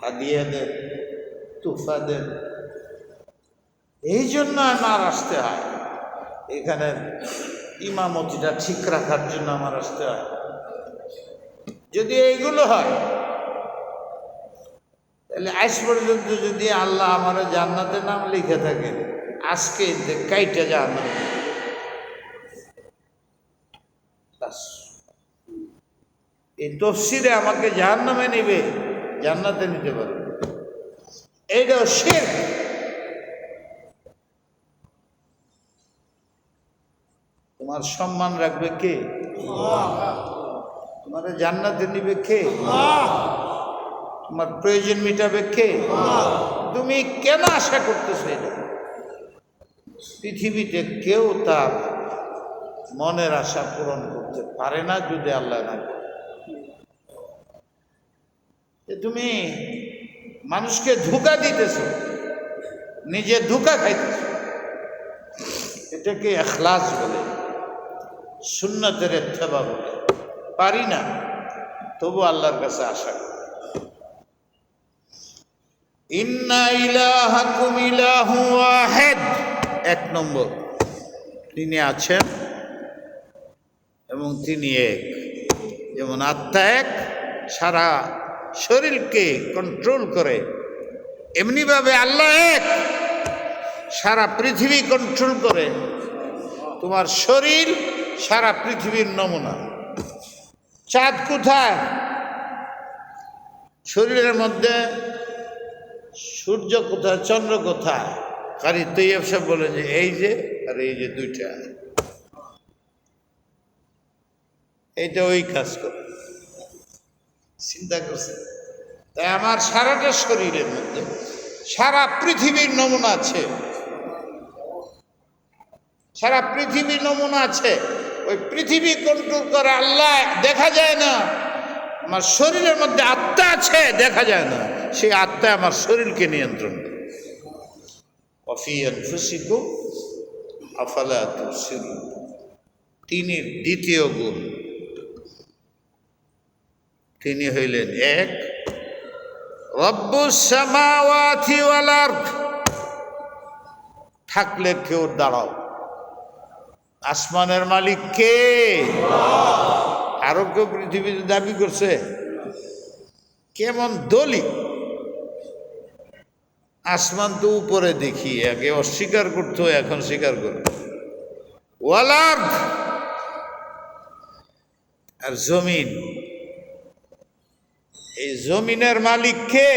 হাদিয়া দেন, তুফা দেন, এই জন্য আমার আসতে হয়। এখানে ইমামতিটা ঠিক রাখার জন্য আমার আসতে হয়। যদি এইগুলো হয়, তাহলে আজ পর্যন্ত যদি আল্লাহ আমার জান্নাতের নাম লিখে থাকে, আজকে কাইটা জান্নাত, এই তফসিরে আমাকে জাহান্নামে নিবে, জান্নাতে নিতে পারবে, এইটাও শিরক। তোমার সম্মান রাখবে কে? তোমার জান্নাতে নিবে কে? তোমার প্রয়োজন মিটাবে কে? তুমি কেন আশা করতেছো এটা? পৃথিবীতে কেউ তার মনের আশা পূরণ করতে পারে না যদি আল্লাহ না করে। তুমি মানুষকে ধোঁকা দিতেছ, নিজে ধোঁকা খাইতেছ। এটাকে ইখলাস বলে, সুন্নতের ইত্তেবা বলে। পারি না, তবু আল্লাহর কাছে আশা করি। ইন্না ইলাহাকুম ইলাহু ওয়াহিদ, এক নম্বর, তিনি আছেন এবং তিনি এক। যেমন আত্মা এক, সারা শরীরকে কন্ট্রোল করে, এমনিভাবে আল্লাহ এক, সারা পৃথিবী কন্ট্রোল করে। তোমার শরীর সারা পৃথিবীর নমুনা। চাঁদ কোথায়? শরীরের মধ্যে। সূর্য কোথায়? চন্দ্র কোথায়? কারি তৈয়ব সাহেব বলে যে এই যে, আর এই যে দুইটা, এইটা ওই কাজ করে। চিন্তা করছে? তাই আমার সারাটা শরীরের মধ্যে সারা পৃথিবীর নমুনা আছে, সারা পৃথিবীর নমুনা আছে। ওই পৃথিবী কন্ট্রোল করে আল্লাহ, দেখা যায় না। আমার শরীরের মধ্যে আত্মা আছে, দেখা যায় না, সেই আত্মা আমার শরীরকে নিয়ন্ত্রণ করে। ওয়াফি আনফুসিকুম আফালা তুবসিরুন, তিনি দ্বিতীয় গুণ। তিনি হইলেন এক, রব্বুস সামাওয়াতি ওয়াল আরদ, থাকলে কেউ দাঁড়াও। আসমানের মালিক কে? আরো কেউ পৃথিবীতে দাবি করছে? কেমন দলি! আসমান তো উপরে দেখি, আগে অস্বীকার করতো, এখন স্বীকার করে। ওয়াল আরদ, আর জমিন, এই জমিনের মালিক কে?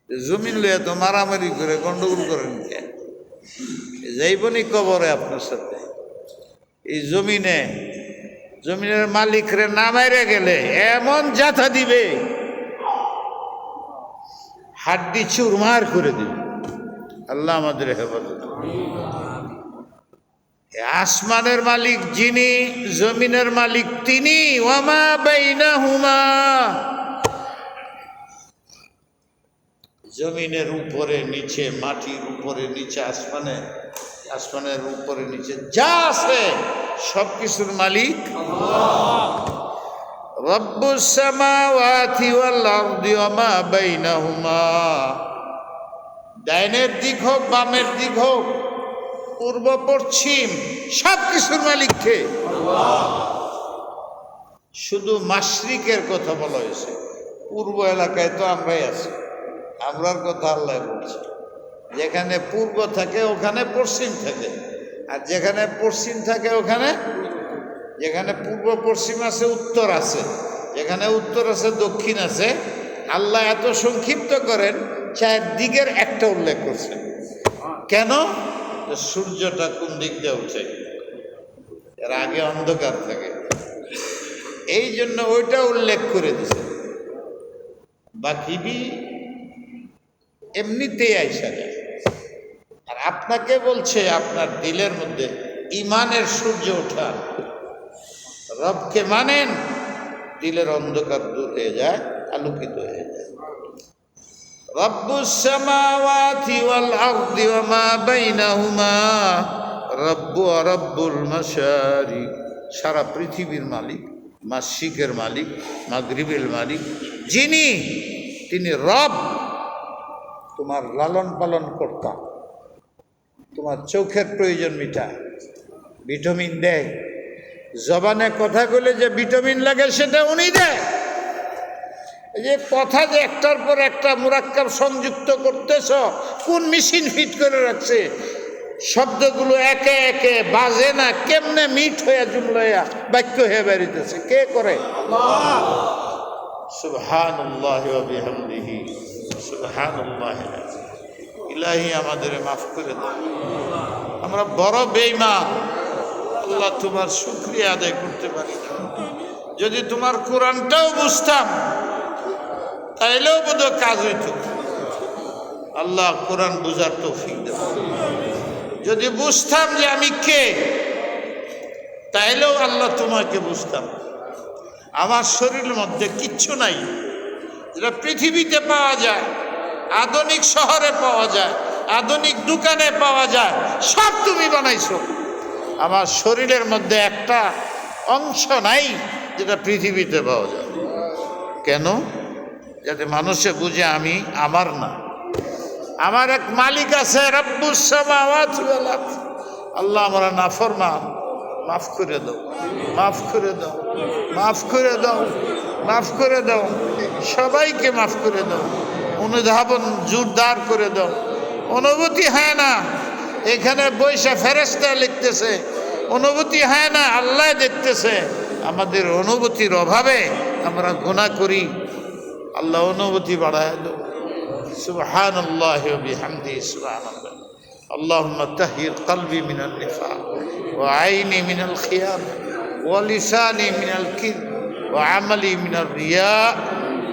জমিন লইয়া তো মারামারি করে গন্ডগোল করেন কে? যাইবনি কবরে আপনার সাথে। এই জমিনের মালিকরে না মাইরে গেলে এমন জাথা দিবে, হাড্ডি চুরমার করে দিবে। আল্লাহ আমাদের হেফাজত। আসমানের মালিক যিনি, জমিনের মালিক তিনি। ওয়ামা বাইনাহুমা, জমিনের উপরে নিচে, মাটির উপরে নিচে, আসমানের উপরে নিচে যা আছে সব কিছুর মালিক রব্বুস সামাওয়াতি ওয়াল আরদি ওয়ামা বাইনাহুমা। ডাইনের দিক হোক, বামের দিক হোক, পূর্ব পশ্চিম, সব কিছুর মালিক কে? শুধু মাশরিকের কথা বলা হয়েছে। পূর্ব এলাকায় তো আমরাই আছি, আমরার কথা আল্লাহ বলছে। যেখানে পূর্ব থাকে ওখানে পশ্চিম থাকে, আর যেখানে পশ্চিম থাকে ওখানে, যেখানে পূর্ব পশ্চিম আছে উত্তর আছে, যেখানে উত্তর আছে দক্ষিণ আছে। আল্লাহ এত সংক্ষিপ্ত করেন, চার দিকের একটা উল্লেখ করছেন। কেন? সূর্যটা কোন দিক দিয়ে উঠে, এর আগে অন্ধকার থাকে, এই জন্য ওইটা উল্লেখ করে দিছে। বাকি এমনিতেই আইসা যায়। আর আপনাকে বলছে আপনার দিলের মধ্যে ইমানের সূর্য ওঠা, রবকে মানেন, দিলের অন্ধকার দূর হয়ে যায়, আলোকিত হয়ে যায়। রব্বুস সামাওয়াতি ওয়াল আরদি ওয়া মা বাইনাহুমা রব্বু ওয়া রব্বুল মাশারিক। সারা পৃথিবীর মালিক, মাশরিকের মালিক, মাগরিবের মালিক যিনি, তিনি রব। তোমার লালন পালন কর্তা, তোমার চোখের প্রয়োজন মিটায়, ভিটামিন দেয়, জবানে কথা বলে যে ভিটামিন লাগে সেটা উনি দেয়। এই যে কথা যে একটার পর একটা মুরাক্কাব সংযুক্ত করতেছ, কোন মেশিন ফিট করে রাখছে? শব্দগুলো একে একে বাজে না, কেমনে মিট হয়ে জুমলাইয়া বাক্য হয়ে বেরিতেছে, কে করে? সুবহানাল্লাহি ওয়া বিহামদিহি সুবহানাল্লাহ। ইলাহি আমাদের মাফ করে দাও, আমরা বড় বেঈমান। আল্লাহ তোমার শুকরিয়া আদায় করতে পারি না। যদি তোমার কোরআনটাও বুঝতাম তাইলেও বোধহয় কাজ হইত। আল্লাহ কোরআন বুঝার তৌফিক দেব। যদি বুঝতাম যে আমি কে, তাইলেও আল্লাহ তোমাকে বুঝতাম। আমার শরীরের মধ্যে কিচ্ছু নাই যেটা পৃথিবীতে পাওয়া যায়, আধুনিক শহরে পাওয়া যায়, আধুনিক দোকানে পাওয়া যায়, সব তুমি বানাইছো। আমার শরীরের মধ্যে একটা অংশ নাই যেটা পৃথিবীতে পাওয়া যায়। কেন? যাতে মানুষে বুঝে আমি আমার না, আমার এক মালিক আছে, রব্বুস সামাওয়াতি ওয়াল আরদ। আল্লাহ আমরা নাফরমান, মাফ করে দাও, মাফ করে দাও, মাফ করে দাও, মাফ করে দাও, সবাইকে মাফ করে দাও, অনুধাবন জোরদার করে দাও। অনুভূতি হয় না এখানে বৈশা ফেরেশতা লিখতেছে, অনুভূতি হয় না আল্লাহ দেখতেছে। আমাদের অনুভূতির অভাবে আমরা গুনাহ করি, আল্লাহ অনুভূতি বাড়ায় দাও। সুবহানাল্লাহি ওয়া বিহামদিহি সুবহানাল্লাহ। আল্লাহুম্মা তাহহির কলবি মিনাল নিফাক ওয়া আইনি মিনাল খিয়ান ওয়া লিসানি মিনাল কিযব ওয়া আমালি মিনার রিয়া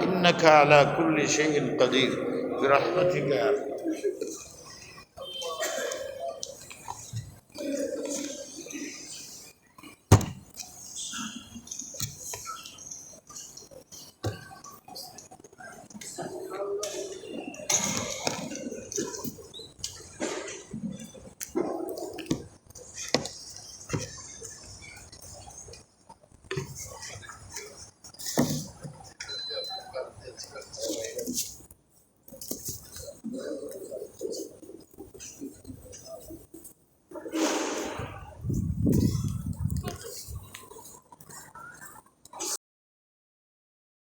ইন্নাকা আলা কুল্লি শাইইন কাদির বিরহমাতিকা।